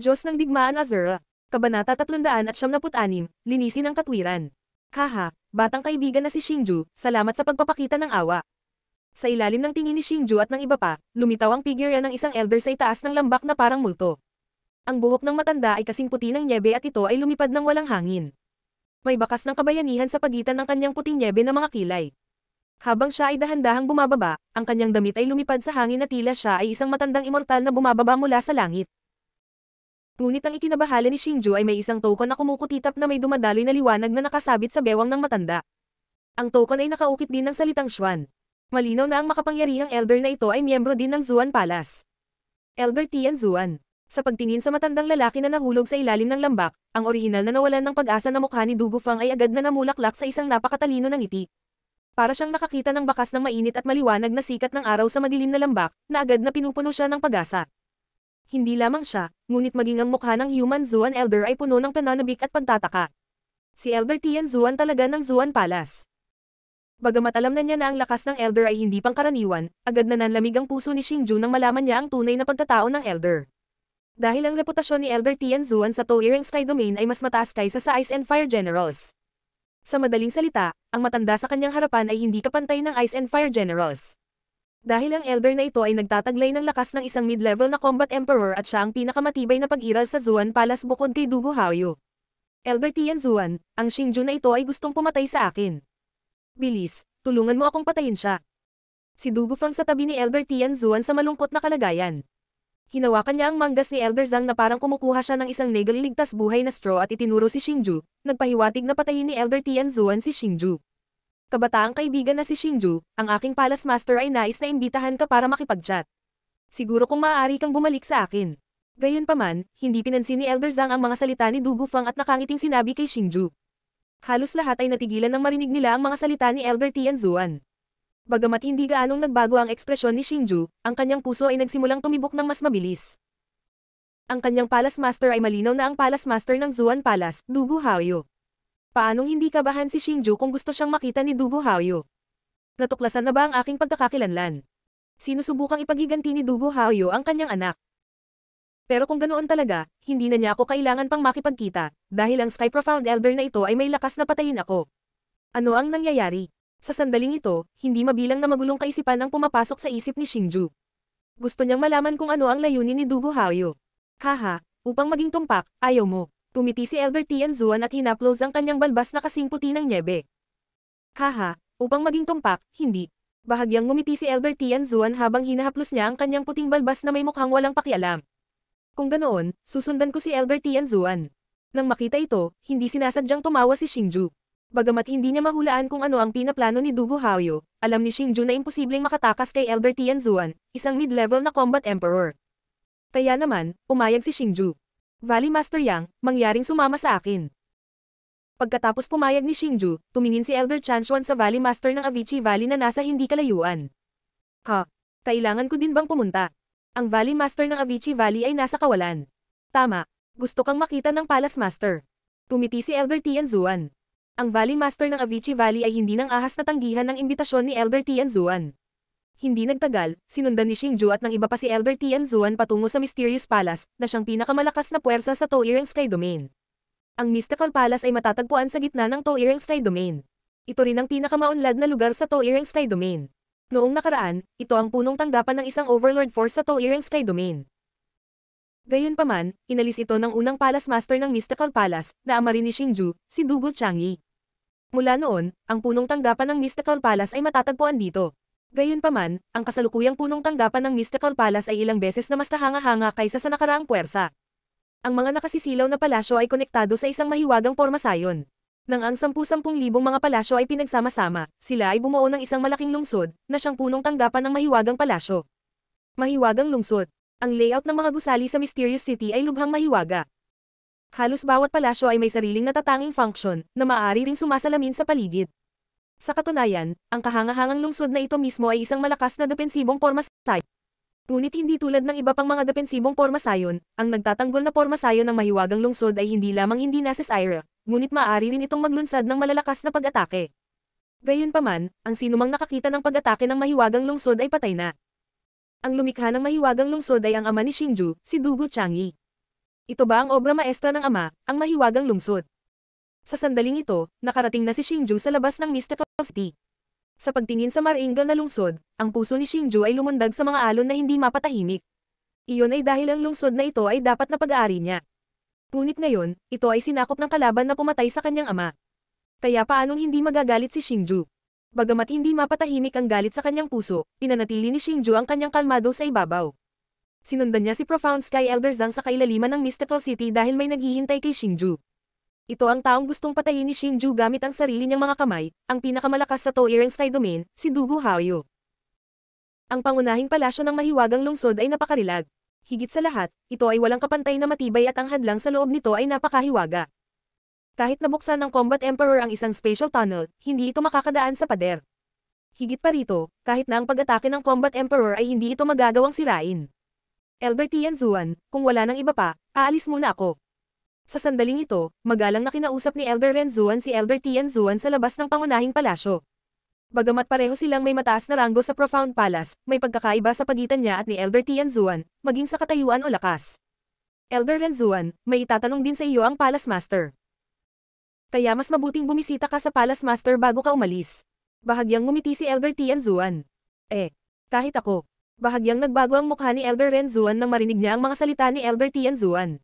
Diyos ng Digmaan Azura. Kabanata 376, Linisin ang Katwiran. Haha, batang kaibigan na si Xingju, salamat sa pagpapakita ng awa. Sa ilalim ng tingin ni Xingju at ng iba pa, lumitaw ang figure ng isang elder sa itaas ng lambak na parang multo. Ang buhok ng matanda ay kasing puti ng nyebe at ito ay lumipad ng walang hangin. May bakas ng kabayanihan sa pagitan ng kanyang puting nyebe na mga kilay. Habang siya ay dahan-dahang bumababa, ang kanyang damit ay lumipad sa hangin na tila siya ay isang matandang immortal na bumababa mula sa langit. Ngunit ang ikinabahala ni Xingju ay may isang token na kumukutitap na may dumadaloy na liwanag na nakasabit sa bewang ng matanda. Ang token ay nakaukit din ng salitang Xuan. Malinaw na ang makapangyarihang elder na ito ay miyembro din ng Zuan Palace. Elder Tian Zuan. Sa pagtingin sa matandang lalaki na nahulog sa ilalim ng lambak, ang orihinal na nawalan ng pag-asa na mukha ni Du Gufang ay agad na namulaklak sa isang napakatalino ng ngiti. Para siyang nakakita ng bakas ng mainit at maliwanag na sikat ng araw sa madilim na lambak, na agad na pinupuno siya ng pag-asa. Hindi lamang siya, ngunit maging ang mukha ng human Zuan Elder ay puno ng pananabik at pagtataka. Si Elder Tian Zuan talaga ng Zuan Palace. Bagamat alam na niya na ang lakas ng Elder ay hindi pangkaraniwan, agad na nanlamig ang puso ni Xingju nang malaman niya ang tunay na pagkatao ng Elder. Dahil ang reputasyon ni Elder Tian Zuan sa Toireng Sky Domain ay mas mataas kaysa sa Ice and Fire Generals. Sa madaling salita, ang matanda sa kanyang harapan ay hindi kapantay ng Ice and Fire Generals. Dahil ang elder na ito ay nagtataglay ng lakas ng isang mid-level na combat emperor at siya ang pinakamatibay na pag-iral sa Zuan Palace bukod kay Du Guhaoyu. Elder Tian Zuan, ang Xingju na ito ay gustong pumatay sa akin. Bilis, tulungan mo akong patayin siya. Si Du Gufang sa tabi ni Elder Tian Zuan sa malungkot na kalagayan. Hinawakan niya ang manggas ni Elder Zhang na parang kumukuha siya ng isang negaliligtas buhay na straw at itinuro si Xingju, nagpahiwatig na patayin ni Elder Tian Zuan si Xingju. Kabataang kaibigan na si Xingju, ang aking Palace Master ay nais na imbitahan ka para makipag-chat. Siguro kung maaari kang bumalik sa akin. Gayunpaman, hindi pinansin ni Elder Zhang ang mga salita ni Du Gufang at nakangiting sinabi kay Xingju. Halos lahat ay natigilan nang marinig nila ang mga salita ni Elder Tian Zuan. Bagamat hindi gaanong nagbago ang ekspresyon ni Xingju, ang kanyang puso ay nagsimulang tumibok ng mas mabilis. Ang kanyang Palace Master ay malinaw na ang Palace Master ng Zuan Palace, Du Guhaoyu. Paanong hindi kabahan si Xingju kung gusto siyang makita ni Du Guhaoyu? Natuklasan na ba ang aking pagkakakilanlan? Sinusubukang ipaghiganti ni Du Guhaoyu ang kanyang anak. Pero kung ganoon talaga, hindi na niya ako kailangan pang makipagkita, dahil ang Sky Profound Elder na ito ay may lakas na patayin ako. Ano ang nangyayari? Sa sandaling ito, hindi mabilang na magulong kaisipan ang pumapasok sa isip ni Xingju. Gusto niyang malaman kung ano ang layunin ni Du Guhaoyu. Haha, upang maging tumpak, ayaw mo. Tumiti si Elder Tian Zuan at hinaplos ang kanyang balbas na kasing puti ng nyebe. Haha, upang maging tumpak, hindi. Bahagyang ngumiti si Elder Tian Zuan habang hinahaplos niya ang kanyang puting balbas na may mukhang walang pakialam. Kung ganoon, susundan ko si Elder Tian Zuan. Nang makita ito, hindi sinasadyang tumawa si Xingju. Bagamat hindi niya mahulaan kung ano ang pinaplano ni Du Guhaoyu, alam ni Xingju na imposibleng makatakas kay Elder Tian Zuan, isang mid-level na combat emperor. Kaya naman, umayag si Xingju. Valley Master Yang, mangyaring sumama sa akin. Pagkatapos pumayag ni Xingju, tumingin si Elder Chanchuan sa Valley Master ng Avicii Valley na nasa hindi kalayuan. Ha? Kailangan ko din bang pumunta? Ang Valley Master ng Avicii Valley ay nasa kawalan. Tama. Gusto kang makita ng Palace Master. Tumiti si Elder Tian Zuan. Ang Valley Master ng Avicii Valley ay hindi nang ahas na tanggihan ng imbitasyon ni Elder Tian Zuan. Hindi nagtagal, sinundan ni Xingju at ng iba pa si Elder Tian Zuan patungo sa Mysterious Palace, na siyang pinakamalakas na puwersa sa Toireng Sky Domain. Ang Mystical Palace ay matatagpuan sa gitna ng Toireng Sky Domain. Ito rin ang pinakamaunlad na lugar sa Toireng Sky Domain. Noong nakaraan, ito ang punong tanggapan ng isang Overlord Force sa Toireng Sky Domain. Gayunpaman, inalis ito ng unang Palace Master ng Mystical Palace, na ama rin ni Xingju, si Du Guchangyi. Mula noon, ang punong tanggapan ng Mystical Palace ay matatagpuan dito. Gayunpaman, ang kasalukuyang punong tanggapan ng Mystical Palace ay ilang beses na mas kahanga-hanga kaysa sa nakaraang puwersa. Ang mga nakasisilaw na palasyo ay konektado sa isang mahiwagang pormasayon. Nang ang 10,000 mga palasyo ay pinagsama-sama, sila ay bumuo ng isang malaking lungsod, na siyang punong tanggapan ng mahiwagang palasyo. Mahiwagang lungsod. Ang layout ng mga gusali sa Mysterious City ay lubhang mahiwaga. Halos bawat palasyo ay may sariling natatanging function, na maaari ring sumasalamin sa paligid. Sa katunayan, ang kahangahangang lungsod na ito mismo ay isang malakas na depensibong pormasayon. Ngunit hindi tulad ng iba pang mga depensibong pormasayon, ang nagtatanggol na pormasayon ng mahiwagang lungsod ay hindi lamang hindi nasisira, ngunit maaari rin itong maglunsad ng malalakas na pag-atake. Gayunpaman, ang sinumang nakakita ng pag-atake ng mahiwagang lungsod ay patay na. Ang lumikha ng mahiwagang lungsod ay ang ama ni Xingju, si Du Guchangyi. Ito ba ang obra maestra ng ama, ang mahiwagang lungsod? Sa sandaling ito, nakarating na si Xingju sa labas ng Mystical City. Sa pagtingin sa maringal na lungsod, ang puso ni Xingju ay lumundag sa mga alon na hindi mapatahimik. Iyon ay dahil ang lungsod na ito ay dapat na pag-aari niya. Ngunit ngayon, ito ay sinakop ng kalaban na pumatay sa kanyang ama. Kaya paanong hindi magagalit si Xingju? Bagamat hindi mapatahimik ang galit sa kanyang puso, pinanatili ni Xingju ang kanyang kalmado sa ibabaw. Sinundan niya si Profound Sky Elder Zhang sa kailaliman ng Mystical City dahil may naghihintay kay Xingju. Ito ang taong gustong patayin ni Xingju gamit ang sarili niyang mga kamay, ang pinakamalakas sa Toireng Sky Domain, si Dugu Haoyu. Ang pangunahing palasyo ng mahiwagang lungsod ay napakarilag. Higit sa lahat, ito ay walang kapantay na matibay at ang hadlang sa loob nito ay napakahiwaga. Kahit nabuksan ng Combat Emperor ang isang spatial tunnel, hindi ito makakadaan sa pader. Higit pa rito, kahit na ang pag-atake ng Combat Emperor ay hindi ito magagawang sirain. Elder Tianzuan, kung wala nang iba pa, aalis muna ako. Sa sandaling ito, magalang na kinausap ni Elder Renzuan si Elder Tianzuan sa labas ng pangunahing palasyo. Bagamat pareho silang may mataas na ranggo sa Profound Palace, may pagkakaiba sa pagitan niya at ni Elder Tianzuan, maging sa katayuan o lakas. Elder Renzuan, may itatanong din sa iyo ang Palace Master. Kaya mas mabuting bumisita ka sa Palace Master bago ka umalis. Bahagyang ngumiti si Elder Tianzuan. Kahit ako. Bahagyang nagbago ang mukha ni Elder Renzuan nang marinig niya ang mga salita ni Elder Tianzuan.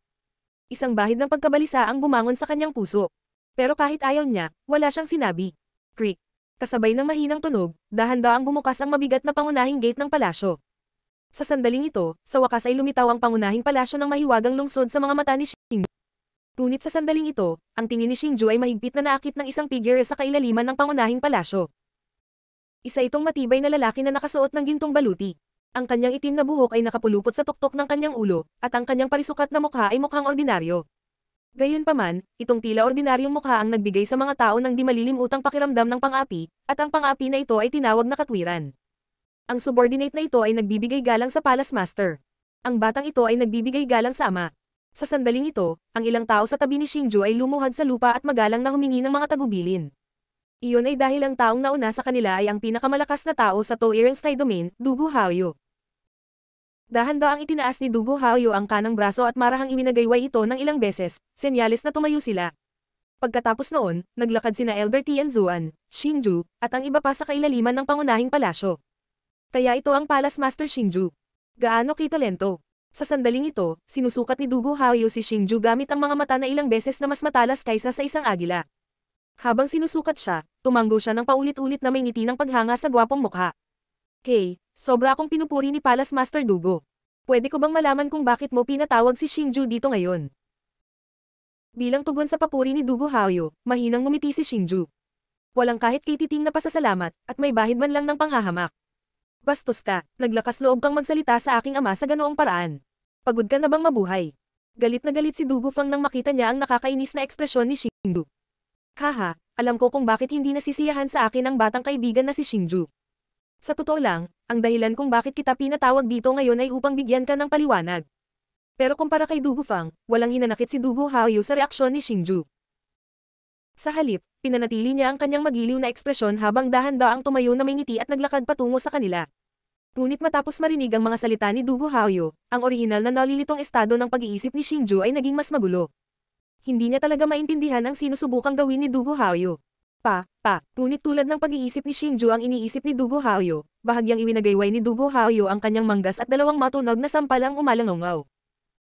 Isang bahid ng pagkabalisa ang bumangon sa kanyang puso. Pero kahit ayaw niya, wala siyang sinabi. Creak. Kasabay ng mahinang tunog, dahan-daang bumukas ang mabigat na pangunahing gate ng palasyo. Sa sandaling ito, sa wakas ay lumitaw ang pangunahing palasyo ng mahiwagang lungsod sa mga mata ni Xingju. Ngunit sa sandaling ito, ang tingin ni Xingju ay mahigpit na naakit ng isang figure sa kailaliman ng pangunahing palasyo. Isa itong matibay na lalaki na nakasuot ng gintong baluti. Ang kanyang itim na buhok ay nakapulupot sa tuktok ng kanyang ulo, at ang kanyang parisukat na mukha ay mukhang ordinaryo. Gayunpaman, itong tila ordinaryong mukha ang nagbigay sa mga tao ng di malilimutang pakiramdam ng pang-api, at ang pang-api na ito ay tinawag na katwiran. Ang subordinate na ito ay nagbibigay galang sa Palace Master. Ang batang ito ay nagbibigay galang sa ama. Sa sandaling ito, ang ilang tao sa tabi ni Xingju ay lumuhad sa lupa at magalang na humingi ng mga tagubilin. Iyon ay dahil ang taong nauna sa kanila ay ang pinakamalakas na tao sa Toireng Sky Domain, Dugu Haoyu. Dahan-daang itinaas ni Dugu Haoyu ang kanang braso at marahang iwinagayway ito ng ilang beses, senyales na tumayo sila. Pagkatapos noon, naglakad sina Elder Tianzuan, Xingju, at ang iba pa sa kailaliman ng pangunahing palasyo. Kaya ito ang Palace Master Xingju. Gaano kitalento? Sa sandaling ito, sinusukat ni Dugu Haoyu si Xingju gamit ang mga mata na ilang beses na mas matalas kaysa sa isang agila. Habang sinusukat siya, tumanggo siya ng paulit-ulit na may ngiti ng paghanga sa gwapong mukha. Sobra akong pinupuri ni Palace Master Dugu. Pwede ko bang malaman kung bakit mo pinatawag si Xingju dito ngayon? Bilang tugon sa papuri ni Dugu Haoyu, mahinang ngumiti si Xingju. Walang kahit kititing na pasasalamat, at may bahid man lang ng panghahamak. Bastos ka, naglakas loob kang magsalita sa aking ama sa ganoong paraan. Pagod ka na bang mabuhay? Galit na galit si Dugu Fang nang makita niya ang nakakainis na ekspresyon ni Xingju. Haha, alam ko kung bakit hindi nasisiyahan sa akin ang batang kaibigan na si Xingju. Sa totoo lang, ang dahilan kung bakit kita pinatawag dito ngayon ay upang bigyan ka ng paliwanag. Pero kumpara kay Dugu Fang, walang hinanakit si Dugu Haoyu sa reaksyon ni Xingju. Sa halip, pinanatili niya ang kanyang magiliw na ekspresyon habang dahan-daang tumayo na may ngiti at naglakad patungo sa kanila. Ngunit matapos marinig ang mga salita ni Dugu Haoyu, ang orihinal na nalilitong estado ng pag-iisip ni Xingju ay naging mas magulo. Hindi niya talaga maintindihan ang sinusubukang gawin ni Dugu Haoyu. Ngunit tulad ng pag-iisip ni Xingju ang iniisip ni Dugu Haoyu, bahagyang iwinagayway ni Dugu Haoyu ang kanyang manggas at dalawang matunog na sampal ang umalangaw.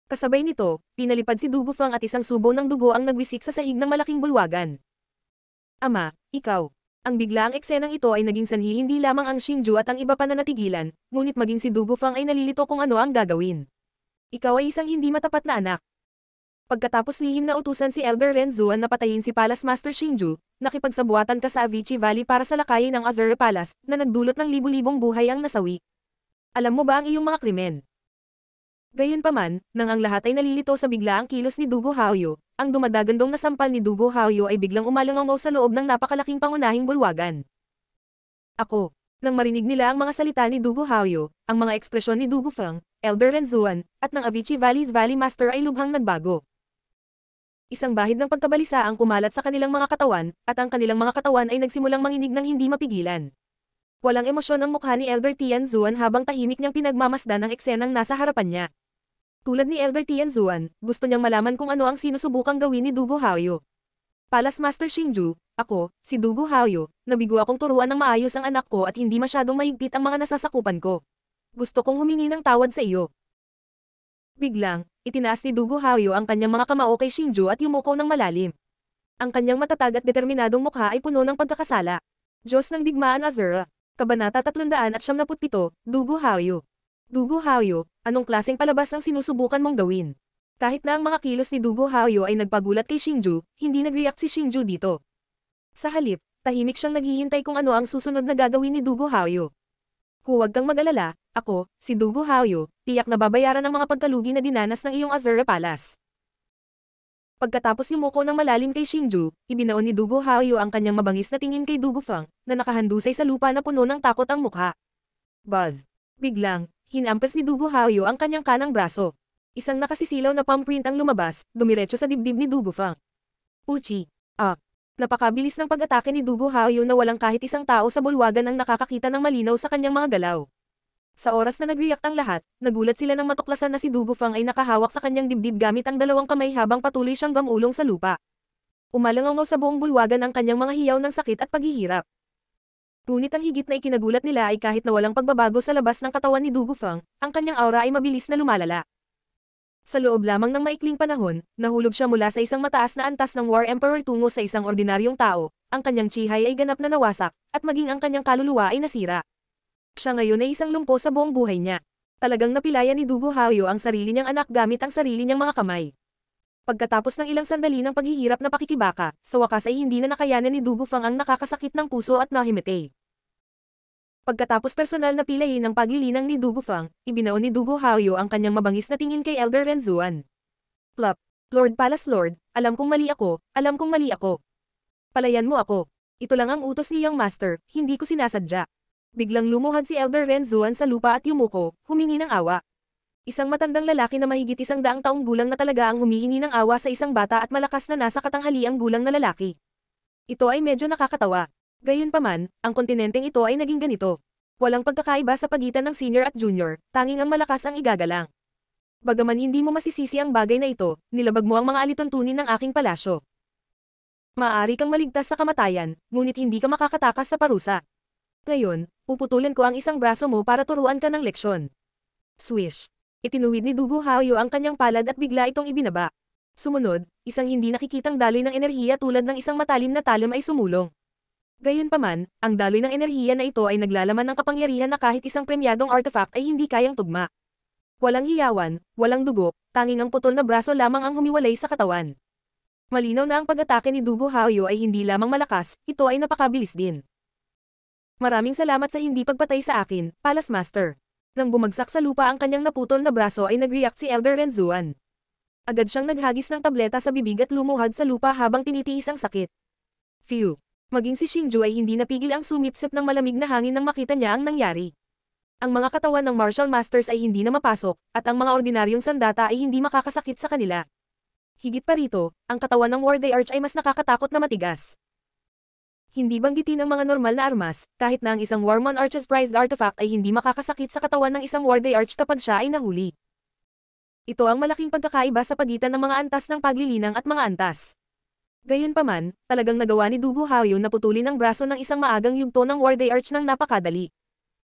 Kasabay nito, pinalipad si Dugu Fang at isang subo ng dugo ang nagwisik sa sahig ng malaking bulwagan. Ama, ikaw. Ang biglaang eksenang ito ay naging sanhi hindi lamang ang Xingju at ang iba pa na natigilan, ngunit maging si Dugu Fang ay nalilito kung ano ang gagawin. Ikaw ay isang hindi matapat na anak. Pagkatapos lihim na utusan si Elder Renzuan na patayin si Palace Master Xingju, nakipagsabuatan ka sa Avicii Valley para sa lakayin ng Azure Palace, na nagdulot ng libu-libong buhay ang nasawi. Alam mo ba ang iyong mga krimen? Gayunpaman, nang ang lahat ay nalilito sa biglaang kilos ni Dugu Haoyu, ang dumadagandong na sampal ni Dugu Haoyu ay biglang umalangaw sa loob ng napakalaking pangunahing bulwagan. Ako. Nang marinig nila ang mga salita ni Dugu Haoyu, ang mga ekspresyon ni Dugu Fang, Elder Renzuan, at ng Avicii Valley's Valley Master ay lubhang nagbago. Isang bahid ng pagkabalisa ang kumalat sa kanilang mga katawan, at ang kanilang mga katawan ay nagsimulang manginig ng hindi mapigilan. Walang emosyon ang mukha ni Elder Tianzuan habang tahimik niyang pinagmamasdan ang eksenang nasa harapan niya. Tulad ni Elder Tianzuan, gusto niyang malaman kung ano ang sinusubukang gawin ni Dugo Haoyo. Palace Master Xingju, ako, si Dugo Haoyo, nabigo akong turuan ng maayos ang anak ko at hindi masyadong mahigpit ang mga nasasakupan ko. Gusto kong humingi ng tawad sa iyo. Biglang, itinaas ni Dugo Haoyo ang kanyang mga kamao kay Xingju at yumuko ng malalim. Ang kanyang matatag at determinadong mukha ay puno ng pagkakasala. Diyos ng Digmaan Azura. Kabanata 377, Dugo Haoyo. Dugo Haoyo, anong klaseng palabas ang sinusubukan mong gawin? Kahit na ang mga kilos ni Dugo Haoyo ay nagpagulat kay Xingju, hindi nag-react si Xingju dito. Sa halip, tahimik siyang naghihintay kung ano ang susunod na gagawin ni Dugo Haoyo. Huwag kang mag-alala, ako, si Dugo Haoyo, tiyak na babayaran ang mga pagkalugi na dinanas ng iyong Azura Palace. Pagkatapos yumuko ng malalim kay Xingju, ibinaon ni Dugo Haoyo ang kanyang mabangis na tingin kay Dugo Feng, na nakahandusay sa lupa na puno ng takot ang mukha. Buzz. Biglang, hinampas ni Dugo Haoyo ang kanyang kanang braso. Isang nakasisilaw na palm print ang lumabas, dumiretso sa dibdib ni Dugo Feng. Uchi. Napakabilis ng pag-atake ni Dugo Haoyo na walang kahit isang tao sa bulwagan ang nakakakita ng malinaw sa kanyang mga galaw. Sa oras na nag-react ang lahat, nagulat sila nang matuklasan na si Dugo Feng ay nakahawak sa kanyang dibdib gamit ang dalawang kamay habang patuloy siyang gamulong sa lupa. Umalangaw sa buong bulwagan ang kanyang mga hiyaw ng sakit at paghihirap. Ngunit ang higit na ikinagulat nila ay kahit na walang pagbabago sa labas ng katawan ni Dugo Feng, ang kanyang aura ay mabilis na lumalala. Sa loob lamang ng maikling panahon, nahulog siya mula sa isang mataas na antas ng War Emperor tungo sa isang ordinaryong tao, ang kanyang chihay ay ganap na nawasak, at maging ang kanyang kaluluwa ay nasira. Siya ngayon ay isang lumpo sa buong buhay niya. Talagang napilayan ni Dugo Haoyo ang sarili niyang anak gamit ang sarili niyang mga kamay. Pagkatapos ng ilang sandali ng paghihirap na pakikibaka, sa wakas ay hindi na nakayanan ni Dugo Feng ang nakakasakit ng puso at nahimatay. Pagkatapos personal na pilayin ng paglilinang ni Dugo Feng, ibinaon ni Dugo Haoyo ang kanyang mabangis na tingin kay Elder Renzuan. Plop. Lord Palace Lord, alam kong mali ako. Palayan mo ako. Ito lang ang utos ni Young Master, hindi ko sinasadya. Biglang lumuhad si Elder Renzuan sa lupa at yumuko, humingi ng awa. Isang matandang lalaki na mahigit 100 taong gulang na talaga ang humihingi ng awa sa isang bata at malakas na nasa katanghaliang gulang na lalaki. Ito ay medyo nakakatawa. Gayunpaman, ang kontinenteng ito ay naging ganito. Walang pagkakaiba sa pagitan ng senior at junior, tanging ang malakas ang igagalang. Bagaman hindi mo masisisi ang bagay na ito, nilabag mo ang mga alituntunin ng aking palasyo. Maaari kang maligtas sa kamatayan, ngunit hindi ka makakatakas sa parusa. Ngayon, puputulan ko ang isang braso mo para turuan ka ng leksyon. Swish. Itinuwid ni Dugo Haoyo ang kanyang palad at bigla itong ibinaba. Sumunod, isang hindi nakikitang daloy ng enerhiya tulad ng isang matalim na talim ay sumulong. Gayunpaman, ang daloy ng enerhiya na ito ay naglalaman ng kapangyarihan na kahit isang premyadong artifact ay hindi kayang tugma. Walang hiyawan, walang dugo, tanging ang putol na braso lamang ang humiwalay sa katawan. Malinaw na ang pag-atake ni Dugo Haoyo ay hindi lamang malakas, ito ay napakabilis din. Maraming salamat sa hindi pagpatay sa akin, Palace Master. Nang bumagsak sa lupa ang kanyang naputol na braso ay nag-react si Elder Renzuan. Agad siyang naghagis ng tableta sa bibig at lumuhad sa lupa habang tinitiis ang sakit. Phew. Maging si Xingju ay hindi napigil ang sumipsip ng malamig na hangin nang makita niya ang nangyari. Ang mga katawan ng martial masters ay hindi na mapasok, at ang mga ordinaryong sandata ay hindi makakasakit sa kanila. Higit pa rito, ang katawan ng War Day Arch ay mas nakakatakot na matigas. Hindi banggitin ang mga normal na armas, kahit na ang isang Warmon Arch's prized artifact ay hindi makakasakit sa katawan ng isang War Day Arch kapag siya ay nahuli. Ito ang malaking pagkakaiba sa pagitan ng mga antas ng paglilinang at mga antas. Gayunpaman, talagang nagawa ni Dugo Haoyo na putulin ang braso ng isang maagang yugto ng War Day Arch ng napakadali.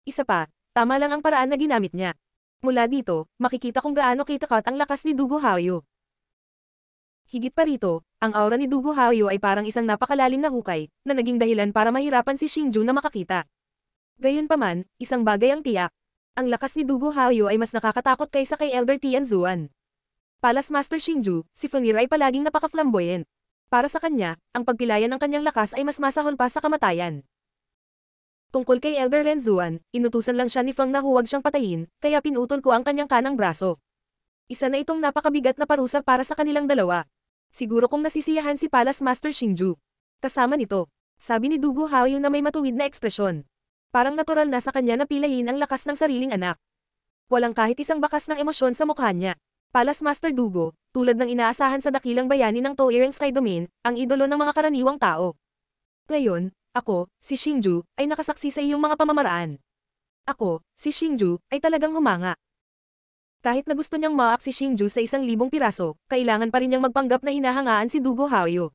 Isa pa, tama lang ang paraan na ginamit niya. Mula dito, makikita kung gaano kitakat ang lakas ni Dugo Haoyo. Higit pa rito, ang aura ni Dugo Haoyo ay parang isang napakalalim na hukay, na naging dahilan para mahirapan si Xingju na makakita. Gayunpaman, isang bagay ang tiyak. Ang lakas ni Dugo Haoyo ay mas nakakatakot kaysa kay Elder Tianzuan. Palace Master Xingju, si Fenrir ay palaging napaka-flamboyant. Para sa kanya, ang pagpilayan ng kanyang lakas ay mas masahol pa sa kamatayan. Tungkol kay Elder Renzuan, inutusan lang siya ni Feng na huwag siyang patayin, kaya pinutol ko ang kanyang kanang braso. Isa na itong napakabigat na parusa para sa kanilang dalawa. Siguro kung nasisiyahan si Palace Master Xingju. Kasama nito, sabi ni Dugo Haoyo na may matuwid na ekspresyon. Parang natural na sa kanya na pilayin ang lakas ng sariling anak. Walang kahit isang bakas ng emosyon sa mukha niya. Palace Master Dugo, tulad ng inaasahan sa dakilang bayani ng Toireng Sky Domain, ang idolo ng mga karaniwang tao. Ngayon, ako, si Xingju, ay nakasaksi sa iyong mga pamamaraan. Ako, si Xingju, ay talagang humanga. Kahit na gusto niyang maak si Xingju sa 1,000 piraso, kailangan pa rin niyang magpanggap na hinahangaan si Dugo Haoyu.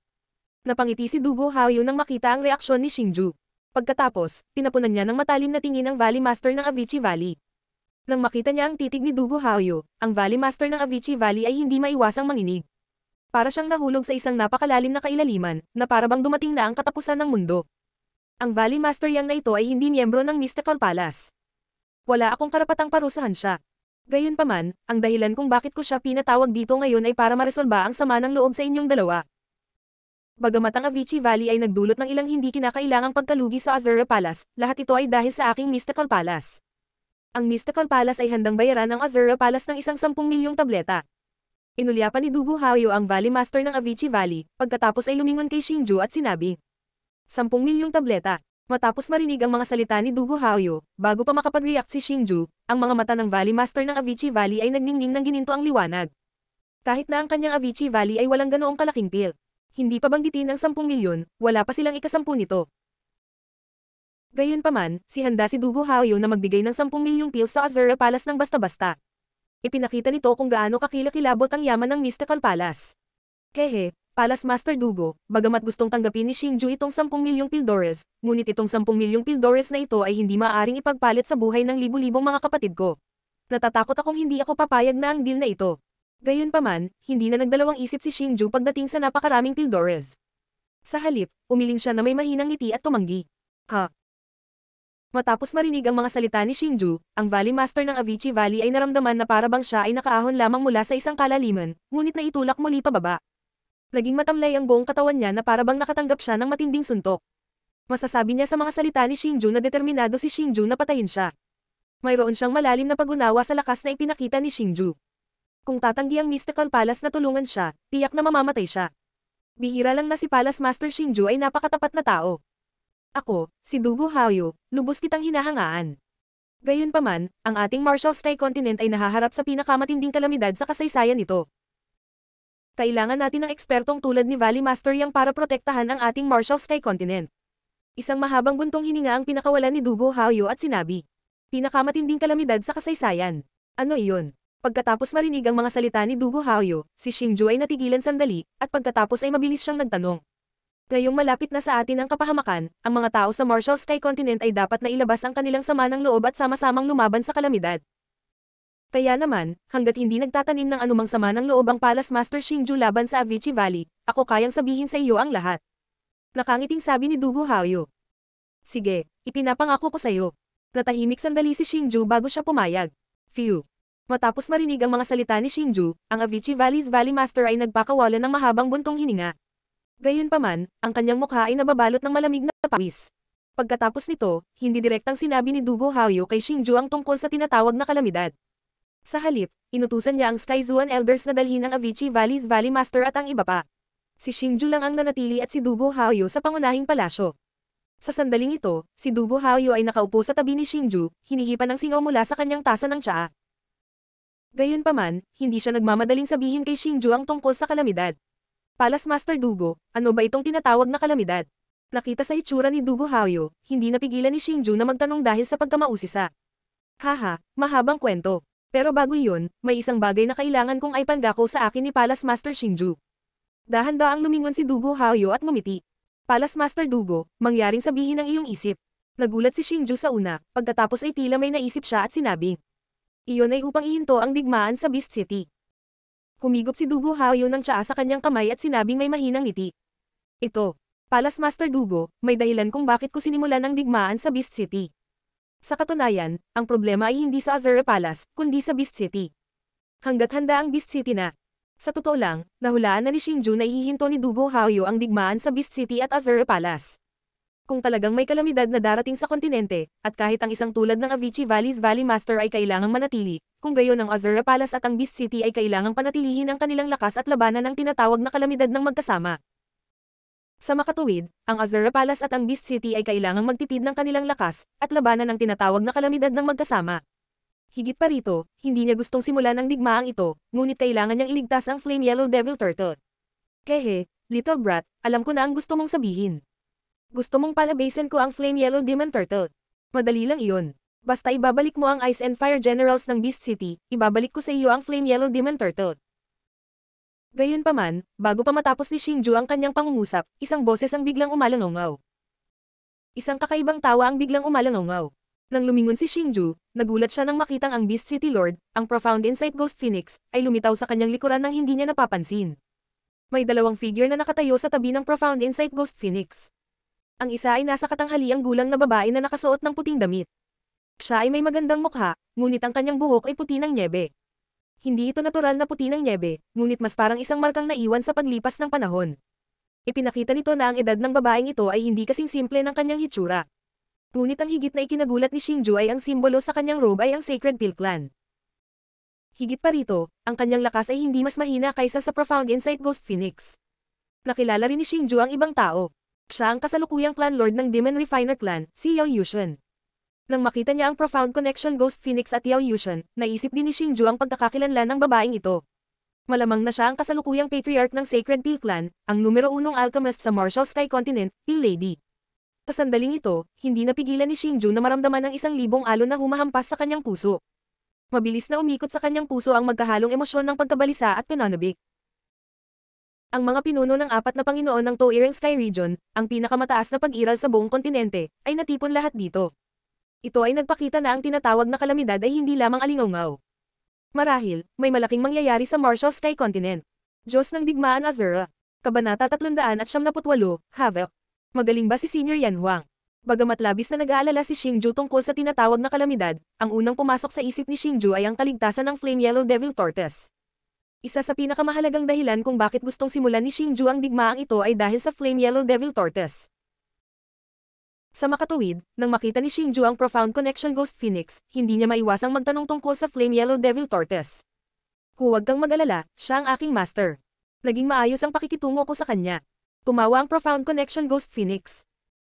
Napangiti si Dugo Haoyu nang makita ang reaksyon ni Xingju. Pagkatapos, tinapunan niya ng matalim na tingin ang Valley Master ng Avicii Valley. Nang makita niya ang titig ni Dugo Haoyu, ang Valley Master ng Avicii Valley ay hindi maiwasang manginig. Para siyang nahulog sa isang napakalalim na kailaliman, na parabang dumating na ang katapusan ng mundo. Ang Valley Master Yang na ito ay hindi miyembro ng Mystical Palace. Wala akong karapatang parusahan siya. Gayunpaman, ang dahilan kung bakit ko siya pinatawag dito ngayon ay para maresolba ang sama ng loob sa inyong dalawa. Bagamat ang Avicii Valley ay nagdulot ng ilang hindi kinakailangang pagkalugi sa Azura Palace, lahat ito ay dahil sa aking Mystical Palace. Ang Mystical Palace ay handang bayaran ang Azura Palace ng isang 10 milyong tableta. Inulyapan ni Dugo Haoyu ang Valley Master ng Avicii Valley, pagkatapos ay lumingon kay Xingju at sinabi, 10 milyong tableta. Matapos marinig ang mga salita ni Dugo Haoyu, bago pa makapag-react si Xingju, ang mga mata ng Valley Master ng Avicii Valley ay nagningning ng gininto ang liwanag. Kahit na ang kanyang Avicii Valley ay walang ganoong kalaking pil. Hindi pa banggitin ang 10 milyon, wala pa silang ika-10 nito. Gayunpaman, handa si Dugo Haoyu na magbigay ng 10 milyong pills sa Azura Palace ng basta-basta. Ipinakita nito kung gaano kakilakilabot ang yaman ng Mystical Palace. Hehe, Palace Master Dugo, bagamat gustong tanggapin ni Xingju itong 10 milyong pildores, ngunit itong 10 milyong pildores na ito ay hindi maaaring ipagpalit sa buhay ng libu-libong mga kapatid ko. Natatakot akong hindi ako papayag na ang deal na ito. Gayunpaman, hindi na nagdalawang isip si Xingju pagdating sa napakaraming pildores. Sa halip, umiling siya na may mahinang ngiti at tumanggi. Ha? Matapos marinig ang mga salita ni Xingju, ang Valley Master ng Avicii Valley ay naramdaman na parabang siya ay nakaahon lamang mula sa isang kalaliman, ngunit naitulak muli pababa. Naging matamlay ang buong katawan niya na parabang nakatanggap siya ng matinding suntok. Masasabi niya sa mga salita ni Xingju na determinado si Xingju na patayin siya. Mayroon siyang malalim na pag-unawa sa lakas na ipinakita ni Xingju. Kung tatanggi ang Mystical Palace na tulungan siya, tiyak na mamamatay siya. Bihira lang na si Palace Master Xingju ay napakatapat na tao. Ako, si Dugo Haoyu, lubos kitang hinahangaan. Gayunpaman, ang ating Martial Sky Continent ay nahaharap sa pinakamatinding kalamidad sa kasaysayan nito. Kailangan natin ng ekspertong tulad ni Valley Master Yang para protektahan ang ating Martial Sky Continent. Isang mahabang buntong hininga ang pinakawalan ni Dugo Haoyu at sinabi, pinakamatinding kalamidad sa kasaysayan. Ano iyon? Pagkatapos marinig ang mga salita ni Dugo Haoyu, si Xingju ay natigilan sandali, at pagkatapos ay mabilis siyang nagtanong. Ngayong malapit na sa atin ang kapahamakan, ang mga tao sa Martial Sky Continent ay dapat na ilabas ang kanilang sama ng loob at sama-samang lumaban sa kalamidad. Kaya naman, hanggat hindi nagtatanim ng anumang sama ng loob ang Palace Master Xingju laban sa Avicii Valley, ako kayang sabihin sa iyo ang lahat. Nakangiting sabi ni Dugo Haoyu. Sige, ipinapangako ko sa iyo. Natahimik sandali si Xingju bago siya pumayag. Phew. Matapos marinig ang mga salita ni Xingju, ang Avicii Valley's Valley Master ay nagpakawalan ng mahabang buntong hininga. Gayunpaman, ang kanyang mukha ay nababalot ng malamig na pawis. Pagkatapos nito, hindi direktang sinabi ni Dugo Haoyu kay Xingju ang tungkol sa tinatawag na kalamidad. Sa halip, inutusan niya ang Sky Zuan Elders na dalhin ang Avicii Valley's Valley Master at ang iba pa. Si Xingju lang ang nanatili at si Dugo Haoyu sa pangunahing palasyo. Sa sandaling ito, si Dugo Haoyu ay nakaupo sa tabi ni Xingju, hinihipan ng singaw mula sa kanyang tasa ng tsaa. Gayunpaman, hindi siya nagmamadaling sabihin kay Xingju ang tungkol sa kalamidad. Palace Master Dugo, ano ba itong tinatawag na kalamidad? Nakita sa itsura ni Dugo Haoyu, hindi napigilan ni Xingju na magtanong dahil sa pagkamausisa. Haha, mahabang kwento. Pero bago iyon, may isang bagay na kailangan kong ipangako sa akin ni Palace Master Xingju. Dahan-daang lumingon si Dugo Haoyu at ngumiti. Palace Master Dugo, mangyaring sabihin ang iyong isip. Nagulat si Xingju sa una, pagkatapos ay tila may naisip siya at sinabing. Iyon ay upang ihinto ang digmaan sa Beast City. Humigop si Dugo Haoyu ng tsaa sa kanyang kamay at sinabing may mahinang ngiti. Ito, Palace Master Dugo, may dahilan kung bakit ko sinimulan ang digmaan sa Beast City. Sa katunayan, ang problema ay hindi sa Azura Palace, kundi sa Beast City. Hanggat handa ang Beast City na. Sa totoo lang, nahulaan na ni Xingju na ihihinto ni Dugo Haoyu ang digmaan sa Beast City at Azura Palace. Kung talagang may kalamidad na darating sa kontinente, at kahit ang isang tulad ng Avicii Valley's Valley Master ay kailangang manatili, kung gayon ang Azura Palace at ang Beast City ay kailangang panatilihin ang kanilang lakas at labanan ng tinatawag na kalamidad ng magkasama. Sa makatuwid, ang Azura Palace at ang Beast City ay kailangang magtipid ng kanilang lakas, at labanan ng tinatawag na kalamidad ng magkasama. Higit pa rito, hindi niya gustong simulan ang digmaang ito, ngunit kailangan niyang iligtas ang Flame Yellow Devil Turtle. Kehe, little brat, alam ko na ang gusto mong sabihin. Gusto mong palabasin ko ang Flame Yellow Demon Turtle. Madali lang iyon. Basta ibabalik mo ang Ice and Fire Generals ng Beast City, ibabalik ko sa iyo ang Flame Yellow Demon Turtle. Gayunpaman, bago pa matapos ni Xingju ang kanyang pangungusap, isang boses ang biglang umalangaw. Isang kakaibang tawa ang biglang umalangaw. Nang lumingon si Xingju, nagulat siya nang makitang ang Beast City Lord, ang Profound Insight Ghost Phoenix, ay lumitaw sa kanyang likuran nang hindi niya napapansin. May dalawang figure na nakatayo sa tabi ng Profound Insight Ghost Phoenix. Ang isa ay nasa katanghaliang gulang na babae na nakasuot ng puting damit. Siya ay may magandang mukha, ngunit ang kanyang buhok ay puti ng nyebe. Hindi ito natural na puti ng nyebe, ngunit mas parang isang markang naiwan sa paglipas ng panahon. Ipinakita nito na ang edad ng babaeng ito ay hindi kasing simple ng kanyang hitsura. Ngunit ang higit na ikinagulat ni Xingju ay ang simbolo sa kanyang robe ay ang Sacred Pill Clan. Higit pa rito, ang kanyang lakas ay hindi mas mahina kaysa sa Profound Insight Ghost Phoenix. Nakilala rin ni Xingju ang ibang tao. Siya ang kasalukuyang clan lord ng Demon Refiner Clan, si Yao Yushen. Nang makita niya ang Profound Connection Ghost Phoenix at Yao Yushen, naisip din ni Xingju ang pagkakakilanlan ng babaeng ito. Malamang na siya ang kasalukuyang patriarch ng Sacred Pill Clan, ang numero 1 alchemist sa Martial Sky Continent, Pill Lady. Sa sandaling ito, hindi napigilan ni Xingju na maramdaman ang 1,000 alon na humahampas sa kanyang puso. Mabilis na umikot sa kanyang puso ang magkahalong emosyon ng pagkabalisa at pananabik. Ang mga pinuno ng 4 na Panginoon ng Toireng Sky Region, ang pinakamataas na pag-iral sa buong kontinente, ay natipon lahat dito. Ito ay nagpakita na ang tinatawag na kalamidad ay hindi lamang alingaungaw. Marahil, may malaking mangyayari sa Martial Sky Continent. Diyos ng Digmaan Azura. Kabanata 378, Havoc. Magaling ba si Senior Yan Huang? Bagamat labis na nag-aalala si Xingju tungkol sa tinatawag na kalamidad, ang unang pumasok sa isip ni Xingju ay ang kaligtasan ng Flame Yellow Devil Tortoise. Isa sa pinakamahalagang dahilan kung bakit gustong simulan ni Xingju ang digmaang ito ay dahil sa Flame Yellow Devil Tortoise. Sa makatuwid, nang makita ni Xingju ang Profound Connection Ghost Phoenix, hindi niya maiwasang magtanong tungkol sa Flame Yellow Devil Tortoise. Huwag kang mag-alala, siya ang aking master. Naging maayos ang pakikitungo ko sa kanya. Tumawa ang Profound Connection Ghost Phoenix.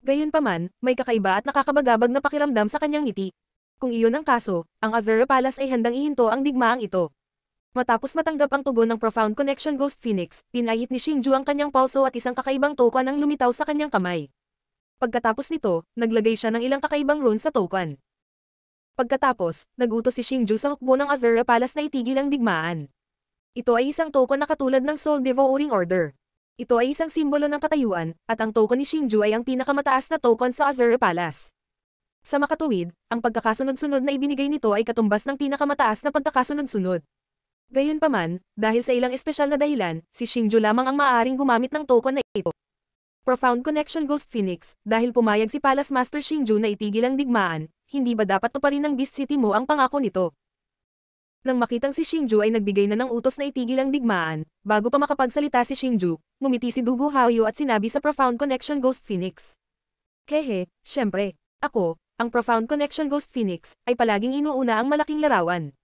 Gayunpaman, may kakaiba at nakakabagabag na pakiramdam sa kanyang ngiti. Kung iyon ang kaso, ang Azura Palace ay handang ihinto ang digmaang ito. Matapos matanggap ang tugon ng Profound Connection Ghost Phoenix, pinahit ni Xingju ang kanyang pulso at isang kakaibang token ang lumitaw sa kanyang kamay. Pagkatapos nito, naglagay siya ng ilang kakaibang rune sa token. Pagkatapos, nagutos si Xingju sa hukbo ng Azura Palace na itigil ang digmaan. Ito ay isang token na katulad ng Soul Devouring Order. Ito ay isang simbolo ng katayuan, at ang token ni Xingju ay ang pinakamataas na token sa Azura Palace. Sa makatuwid, ang pagkakasunod-sunod na ibinigay nito ay katumbas ng pinakamataas na pagkakasunod-sunod. Gayunpaman, dahil sa ilang espesyal na dahilan, si Xingju lamang ang maaaring gumamit ng token na ito. Profound Connection Ghost Phoenix, dahil pumayag si Palace Master Xingju na itigil ang digmaan, hindi ba dapat tuparin ng Beast City mo ang pangako nito? Nang makitang si Xingju ay nagbigay na ng utos na itigil ang digmaan, bago pa makapagsalita si Xingju, ngumiti si Dugu Haoyu at sinabi sa Profound Connection Ghost Phoenix. Kehe, syempre, ako, ang Profound Connection Ghost Phoenix, ay palaging inuuna ang malaking larawan.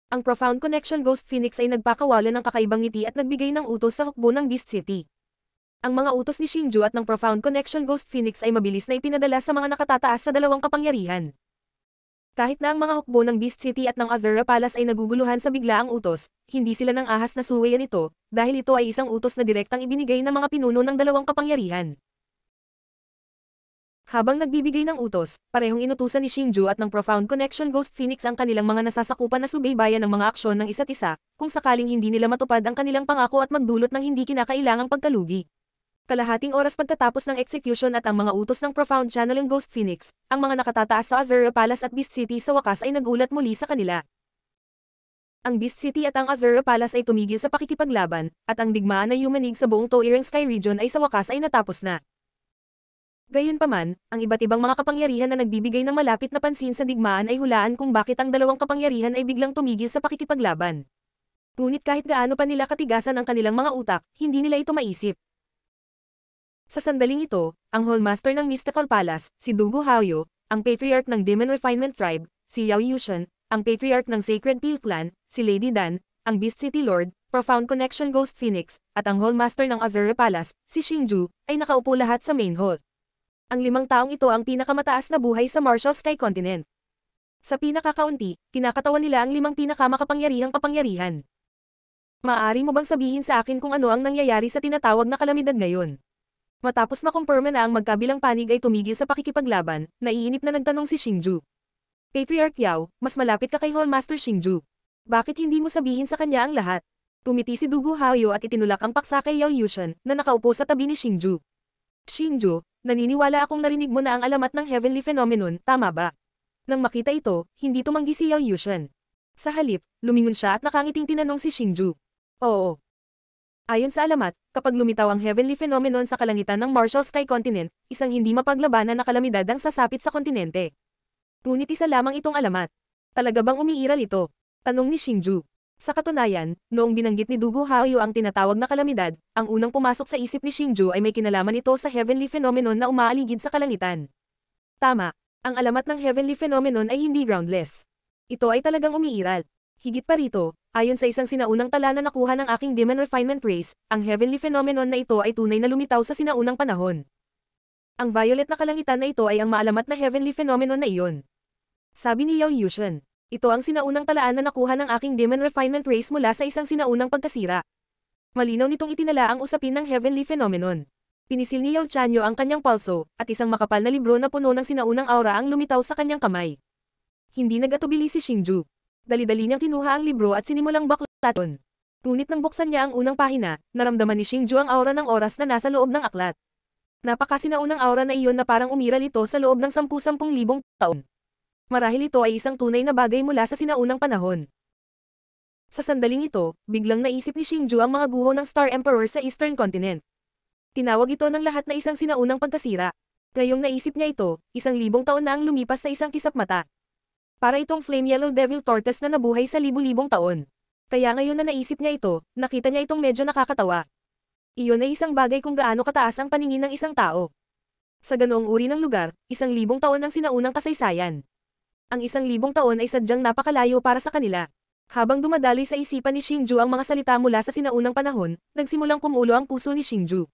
Ang Profound Connection Ghost Phoenix ay nagpakawala ng kakaibang ngiti at nagbigay ng utos sa hukbo ng Beast City. Ang mga utos ni Xingju at ng Profound Connection Ghost Phoenix ay mabilis na ipinadala sa mga nakatataas sa dalawang kapangyarihan. Kahit na ang mga hukbo ng Beast City at ng Azura Palace ay naguguluhan sa biglaang utos, hindi sila nang ahas na suwayan ito, dahil ito ay isang utos na direktang ibinigay ng mga pinuno ng dalawang kapangyarihan. Habang nagbibigay ng utos, parehong inutusan ni Xingju at ng Profound Connection Ghost Phoenix ang kanilang mga nasasakupan na subaybayan ng mga aksyon ng isa't isa, kung sakaling hindi nila matupad ang kanilang pangako at magdulot ng hindi kinakailangang pagkalugi. Kalahating oras pagkatapos ng execution at ang mga utos ng Profound Channeling Ghost Phoenix, ang mga nakatataas sa Azura Palace at Beast City sa wakas ay nagulat muli sa kanila. Ang Beast City at ang Azura Palace ay tumigil sa pakikipaglaban, at ang digmaan na yumanig sa buong Toireng Sky Region ay sa wakas ay natapos na. Gayunpaman, ang iba't ibang mga kapangyarihan na nagbibigay ng malapit na pansin sa digmaan ay hulaan kung bakit ang dalawang kapangyarihan ay biglang tumigil sa pakikipaglaban. Ngunit kahit gaano pa nila katigasan ang kanilang mga utak, hindi nila ito maisip. Sa sandaling ito, ang Hallmaster ng Mystical Palace, si Dugu Haoyu, ang Patriarch ng Demon Refinement Tribe, si Yao Yushen, ang Patriarch ng Sacred Pill Clan, si Lady Dan, ang Beast City Lord, Profound Connection Ghost Phoenix, at ang Hallmaster ng Azura Palace, si Xingju, ay nakaupo lahat sa main hall. Ang 5 taong ito ang pinakamataas na buhay sa Martial Sky Continent. Sa pinakakaunti, kinakatawan nila ang 5 pinakamakapangyarihang kapangyarihan. Maaari mo bang sabihin sa akin kung ano ang nangyayari sa tinatawag na kalamidad ngayon? Matapos makumpirma na ang magkabilang panig ay tumigil sa pakikipaglaban, naiinip na nagtanong si Xingju. Patriarch Yao, mas malapit ka kay Hallmaster Xingju. Bakit hindi mo sabihin sa kanya ang lahat? Tumiti si Dugu Haoyu at itinulak ang paksa kay Yao Yushan na nakaupo sa tabi ni Xingju. Xingju, naniniwala akong narinig mo na ang alamat ng heavenly phenomenon, tama ba? Nang makita ito, hindi tumanggi si Yao Yushan. Sa halip, lumingon siya at nakangiting tinanong si Xingju. Oo. Ayon sa alamat, kapag lumitaw ang heavenly phenomenon sa kalangitan ng Martial Sky Continent, isang hindi mapaglabanan na kalamidad ang sasapit sa kontinente. Ngunit isa lamang itong alamat. Talaga bang umiiral ito? Tanong ni Xingju. Sa katunayan, noong binanggit ni Dugu Haoyu ang tinatawag na kalamidad, ang unang pumasok sa isip ni Xingju ay may kinalaman ito sa heavenly phenomenon na umaaligid sa kalangitan. Tama, ang alamat ng heavenly phenomenon ay hindi groundless. Ito ay talagang umiiral. Higit pa rito, ayon sa isang sinaunang tala na nakuha ng aking Demon Refinement Race, ang heavenly phenomenon na ito ay tunay na lumitaw sa sinaunang panahon. Ang violet na kalangitan na ito ay ang maalamat na heavenly phenomenon na iyon. Sabi ni Yao Yushan. Ito ang sinaunang talaan na nakuha ng aking Demon Refinement Race mula sa isang sinaunang pagkasira. Malinaw nitong itinala ang usapin ng heavenly phenomenon. Pinisil ni Yao Chanyo ang kanyang palso, at isang makapal na libro na puno ng sinaunang aura ang lumitaw sa kanyang kamay. Hindi nag-atubili si Xingju. Dali-dali niyang kinuha ang libro at sinimulang baklaton. Ngunit nang buksan niya ang unang pahina, naramdaman ni Xingju ang aura ng oras na nasa loob ng aklat. Napakasinaunang aura na iyon na parang umiral ito sa loob ng 10,000 taon. Marahil ito ay isang tunay na bagay mula sa sinaunang panahon. Sa sandaling ito, biglang naisip ni Xingju ang mga guho ng Star Emperor sa Eastern Continent. Tinawag ito ng lahat na isang sinaunang pagkasira. Ngayong naisip niya ito, 1,000 taon na ang lumipas sa isang kisap mata. Para itong Flame Yellow Devil Tortoise na nabuhay sa libu-libong taon. Kaya ngayon na naisip niya ito, nakita niya itong medyo nakakatawa. Iyon ay isang bagay kung gaano kataas ang paningin ng isang tao. Sa ganoong uri ng lugar, 1,000 taon ang sinaunang kasaysayan. Ang 1,000 taon ay sadyang napakalayo para sa kanila. Habang dumadaloy sa isipan ni Xingju ang mga salita mula sa sinaunang panahon, nagsimulang kumulo ang puso ni Xingju.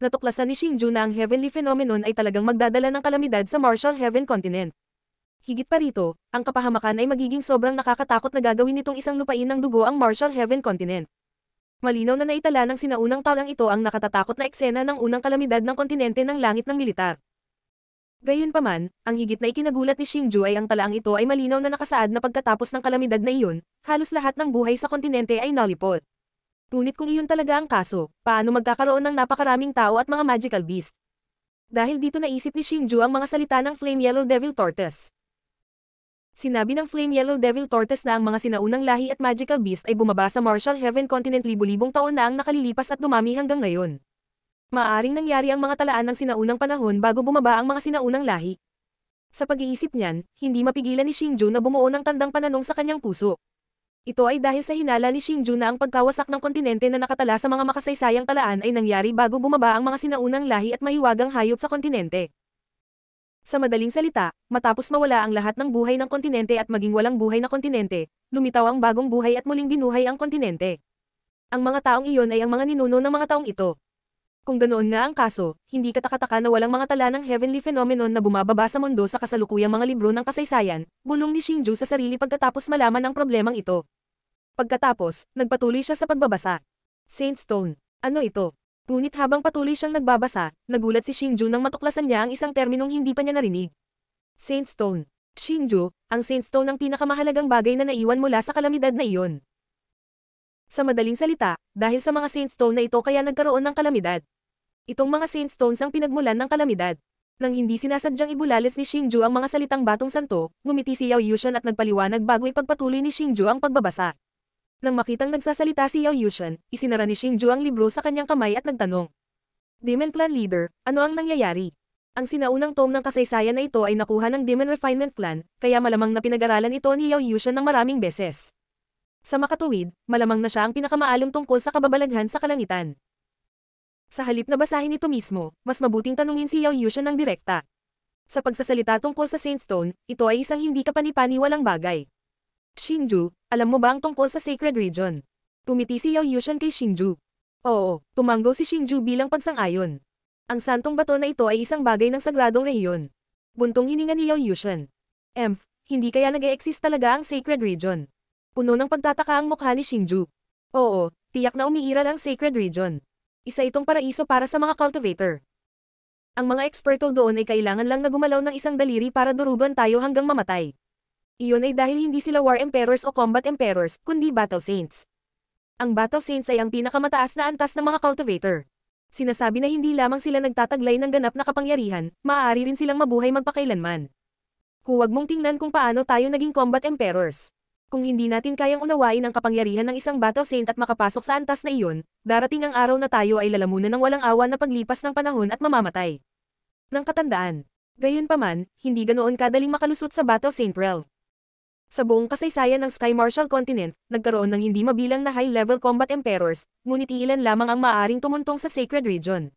Natuklasan ni Xingju na ang heavenly phenomenon ay talagang magdadala ng kalamidad sa Martial Heaven Continent. Higit pa rito, ang kapahamakan ay magiging sobrang nakakatakot na gagawin nitong isang lupain ng dugo ang Martial Heaven Continent. Malinaw na naitala ng sinaunang talang ito ang nakatatakot na eksena ng unang kalamidad ng kontinente ng langit ng militar. Gayunpaman, ang higit na ikinagulat ni Xingju ay ang talaang ito ay malinaw na nakasaad na pagkatapos ng kalamidad na iyon, halos lahat ng buhay sa kontinente ay nalipot. Ngunit kung iyon talaga ang kaso, paano magkakaroon ng napakaraming tao at mga magical beast? Dahil dito naisip ni Xingju ang mga salita ng Flame Yellow Devil Tortoise. Sinabi ng Flame Yellow Devil Tortoise na ang mga sinaunang lahi at magical beast ay bumaba sa Martial Heaven Continent libu-libong taon na ang nakalilipas at dumami hanggang ngayon. Maaaring nangyari ang mga talaan ng sinaunang panahon bago bumaba ang mga sinaunang lahi. Sa pag-iisip niyan, hindi mapigilan ni Xingju na bumuo ng tandang pananong sa kanyang puso. Ito ay dahil sa hinala ni Xingju na ang pagkawasak ng kontinente na nakatala sa mga makasaysayang talaan ay nangyari bago bumaba ang mga sinaunang lahi at mahiwagang hayop sa kontinente. Sa madaling salita, matapos mawala ang lahat ng buhay ng kontinente at maging walang buhay na kontinente, lumitaw ang bagong buhay at muling binuhay ang kontinente. Ang mga taong iyon ay ang mga ninuno ng mga taong ito. Kung ganoon nga ang kaso, hindi katakataka na walang mga tala ng heavenly phenomenon na bumababa sa mundo sa kasalukuyang mga libro ng kasaysayan, bulong ni Xingju sa sarili pagkatapos malaman ang problemang ito. Pagkatapos, nagpatuloy siya sa pagbabasa. Saint Stone. Ano ito? Ngunit habang patuloy siyang nagbabasa, nagulat si Xingju nang matuklasan niya ang isang terminong hindi pa niya narinig. Saint Stone. Xingju, ang Saint Stone ang pinakamahalagang bagay na naiwan mula sa kalamidad na iyon. Sa madaling salita, dahil sa mga Saint Stone na ito kaya nagkaroon ng kalamidad. Itong mga Saint Stones ang pinagmulan ng kalamidad. Nang hindi sinasadyang ibulalis ni Xingju ang mga salitang batong santo, ngumiti si Yao Yushan at nagpaliwanag bago ipagpatuloy ni Xingju ang pagbabasa. Nang makitang nagsasalita si Yao Yushan, isinara ni Xingju ang libro sa kanyang kamay at nagtanong. Demon Clan Leader, ano ang nangyayari? Ang sinaunang tome ng kasaysayan na ito ay nakuha ng Demon Refinement Clan, kaya malamang na pinag-aralan ito ni Yao Yushan ng maraming beses. Sa makatuwid, malamang na siya ang pinakamaalam tungkol sa kababalaghan sa kalangitan. Sa halip na basahin ito mismo, mas mabuting tanungin si Yao Yushan ng direkta. Sa pagsasalita tungkol sa Saint Stone, ito ay isang hindi kapani-paniwalang bagay. Xingju, alam mo ba ang tungkol sa Sacred Region? Tumiti si Yao Yushan kay Xingju. Oo, tumanggo si Xingju bilang pagsang-ayon. Ang santong bato na ito ay isang bagay ng sagradong rehiyon. Buntong hininga ni Yao Yushan. Hindi kaya nag-e-exist talaga ang Sacred Region? Puno ng pagtataka ang mukha ni Xingju. Oo, tiyak na umiiral ang Sacred Region. Isa itong paraiso para sa mga cultivator. Ang mga eksperto doon ay kailangan lang na gumalaw ng isang daliri para durugan tayo hanggang mamatay. Iyon ay dahil hindi sila War Emperors o Combat Emperors, kundi Battle Saints. Ang Battle Saints ay ang pinakamataas na antas ng mga cultivator. Sinasabi na hindi lamang sila nagtataglay ng ganap na kapangyarihan, maaari rin silang mabuhay magpakailanman. Huwag mong tingnan kung paano tayo naging Combat Emperors. Kung hindi natin kayang unawain ang kapangyarihan ng isang Battle Saint at makapasok sa antas na iyon, darating ang araw na tayo ay lalamunan ng walang awa na paglipas ng panahon at mamamatay. Ng katandaan. Gayunpaman, hindi ganoon kadaling makalusot sa Battle Saint realm. Sa buong kasaysayan ng Sky Martial Continent, nagkaroon ng hindi mabilang na high-level combat emperors, ngunit ilan lamang ang maaaring tumuntong sa Sacred Region.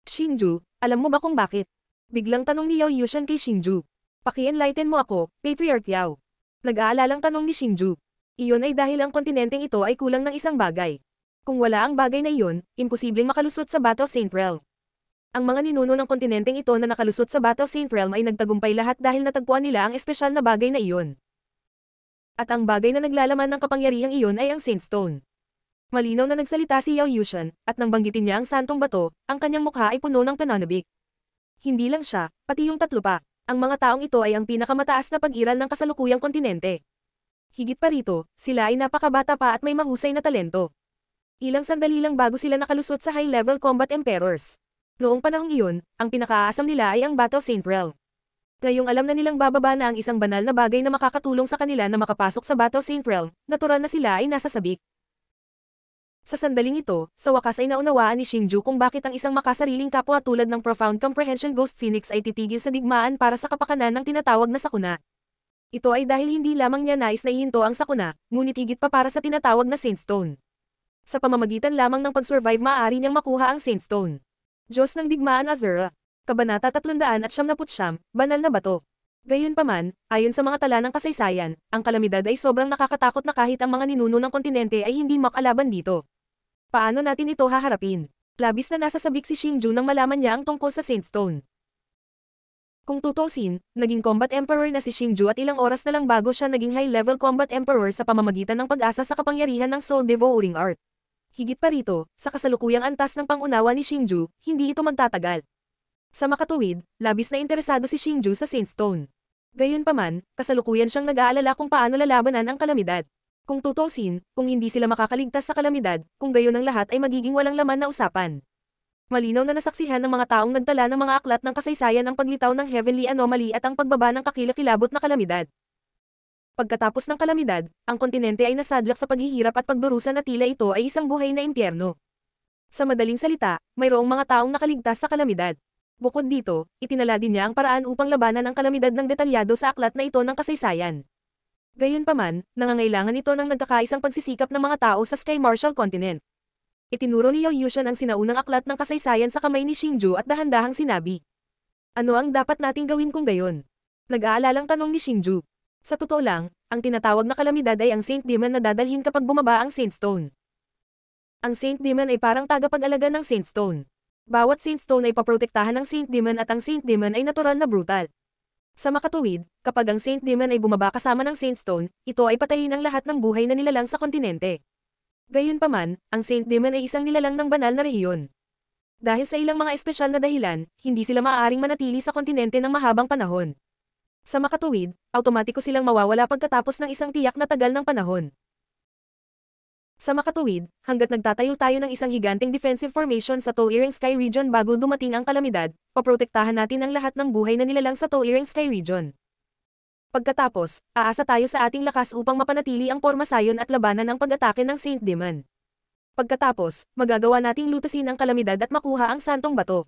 Xingju, alam mo ba kung bakit? Biglang tanong ni Yao Yushan kay Xingju. Paki-enlighten mo ako, Patriarch Yao. Nag-aalalang tanong ni Xingju. Iyon ay dahil ang kontinenteng ito ay kulang ng isang bagay. Kung wala ang bagay na iyon, imposibleng makalusot sa Battle Saint Realm. Ang mga ninuno ng kontinenteng ito na nakalusot sa Battle Saint Realm ay nagtagumpay lahat dahil natagpuan nila ang espesyal na bagay na iyon. At ang bagay na naglalaman ng kapangyarihang iyon ay ang Saint Stone. Malinaw na nagsalita si Yao Yushan, at nang banggitin niya ang santong bato, ang kanyang mukha ay puno ng pananabik. Hindi lang siya, pati yung tatlo pa. Ang mga taong ito ay ang pinakamataas na pag-iral ng kasalukuyang kontinente. Higit pa rito, sila ay napakabata pa at may mahusay na talento. Ilang sandali lang bago sila nakalusot sa high-level combat emperors. Noong panahong iyon, ang pinakaaasam nila ay ang Battle Saint Realm. Ngayong alam na nilang bababa na ang isang banal na bagay na makakatulong sa kanila na makapasok sa Battle Saint Realm, natural na sila ay nasa sabik. Sa sandaling ito, sa wakas ay naunawaan ni Xingju kung bakit ang isang makasariling kapwa tulad ng Profound Comprehension Ghost Phoenix ay titigil sa digmaan para sa kapakanan ng tinatawag na sakuna. Ito ay dahil hindi lamang niya nais na ihinto ang sakuna, ngunit higit pa para sa tinatawag na Saint Stone. Sa pamamagitan lamang ng pag-survive maaari niyang makuha ang Saint Stone. Diyos ng Digmaan Azura. Kabanata 379, Banal na Bato. Gayunpaman, ayon sa mga tala ng kasaysayan, ang kalamidad ay sobrang nakakatakot na kahit ang mga ninuno ng kontinente ay hindi makalaban dito. Paano natin ito haharapin? Labis na nasasabik si Xingju nang malaman niya ang tungkol sa Saint Stone. Kung tutusin, naging combat emperor na si Xingju at ilang oras na lang bago siya naging high-level combat emperor sa pamamagitan ng pag-asa sa kapangyarihan ng Soul Devouring Art. Higit pa rito, sa kasalukuyang antas ng pangunawa ni Xingju, hindi ito magtatagal. Sa makatuwid, labis na interesado si Xingju sa Saint Stone. Gayunpaman, kasalukuyan siyang nag-aalala kung paano lalabanan ang kalamidad. Kung tutusin, kung hindi sila makakaligtas sa kalamidad, kung gayon ang lahat ay magiging walang laman na usapan. Malinaw na nasaksihan ng mga taong nagtala ng mga aklat ng kasaysayan ang paglitaw ng Heavenly Anomaly at ang pagbaba ng kakilakilabot na kalamidad. Pagkatapos ng kalamidad, ang kontinente ay nasadlak sa paghihirap at pagdurusa na tila ito ay isang buhay na impyerno. Sa madaling salita, mayroong mga taong nakaligtas sa kalamidad. Bukod dito, itinala din niya ang paraan upang labanan ang kalamidad ng detalyado sa aklat na ito ng kasaysayan. Gayunpaman, nangangailangan ito ng nagkakaisang pagsisikap ng mga tao sa Sky Martial Continent. Itinuro ni Yao Yushan ang sinaunang aklat ng kasaysayan sa kamay ni Xingju at dahan-dahang sinabi. Ano ang dapat nating gawin kung gayon? Nag-aalalang tanong ni Xingju. Sa totoo lang, ang tinatawag na kalamidad ay ang Saint Demon na dadalhin kapag bumaba ang Saint Stone. Ang Saint Demon ay parang tagapag-alaga ng Saint Stone. Bawat Saint Stone ay paprotektahan ng Saint Demon at ang Saint Demon ay natural na brutal. Sa makatuwid, kapag ang Saint Demon ay bumaba kasama ng Saint Stone, ito ay patayin ang lahat ng buhay na nilalang sa kontinente. Gayunpaman, ang Saint Demon ay isang nilalang ng banal na rehiyon. Dahil sa ilang mga espesyal na dahilan, hindi sila maaaring manatili sa kontinente ng mahabang panahon. Sa makatuwid, automatiko silang mawawala pagkatapos ng isang tiyak na tagal ng panahon. Sa makatuwid, hanggat nagtatayo tayo ng isang higanteng defensive formation sa Tol-Ireng Sky Region bago dumating ang kalamidad, paprotektahan natin ang lahat ng buhay na nilalang sa Tol-Ireng Sky Region. Pagkatapos, aasa tayo sa ating lakas upang mapanatili ang pormasayon at labanan ang pag-atake ng Saint Demon. Pagkatapos, magagawa nating lutasin ang kalamidad at makuha ang santong bato.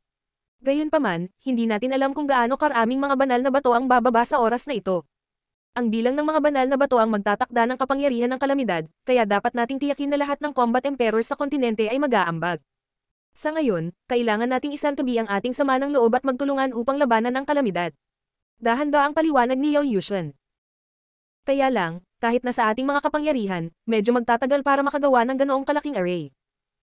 Gayunpaman, hindi natin alam kung gaano karaming mga banal na bato ang bababa sa oras na ito. Ang bilang ng mga banal na bato ang magtatakda ng kapangyarihan ng kalamidad, kaya dapat nating tiyakin na lahat ng combat emperors sa kontinente ay mag-aambag. Sa ngayon, kailangan nating isantabi ang ating sama ng loob at magtulungan upang labanan ang kalamidad. Dahan-daang paliwanag ni Yao Yushan. Kaya lang, kahit na sa ating mga kapangyarihan, medyo magtatagal para makagawa ng ganoong kalaking array.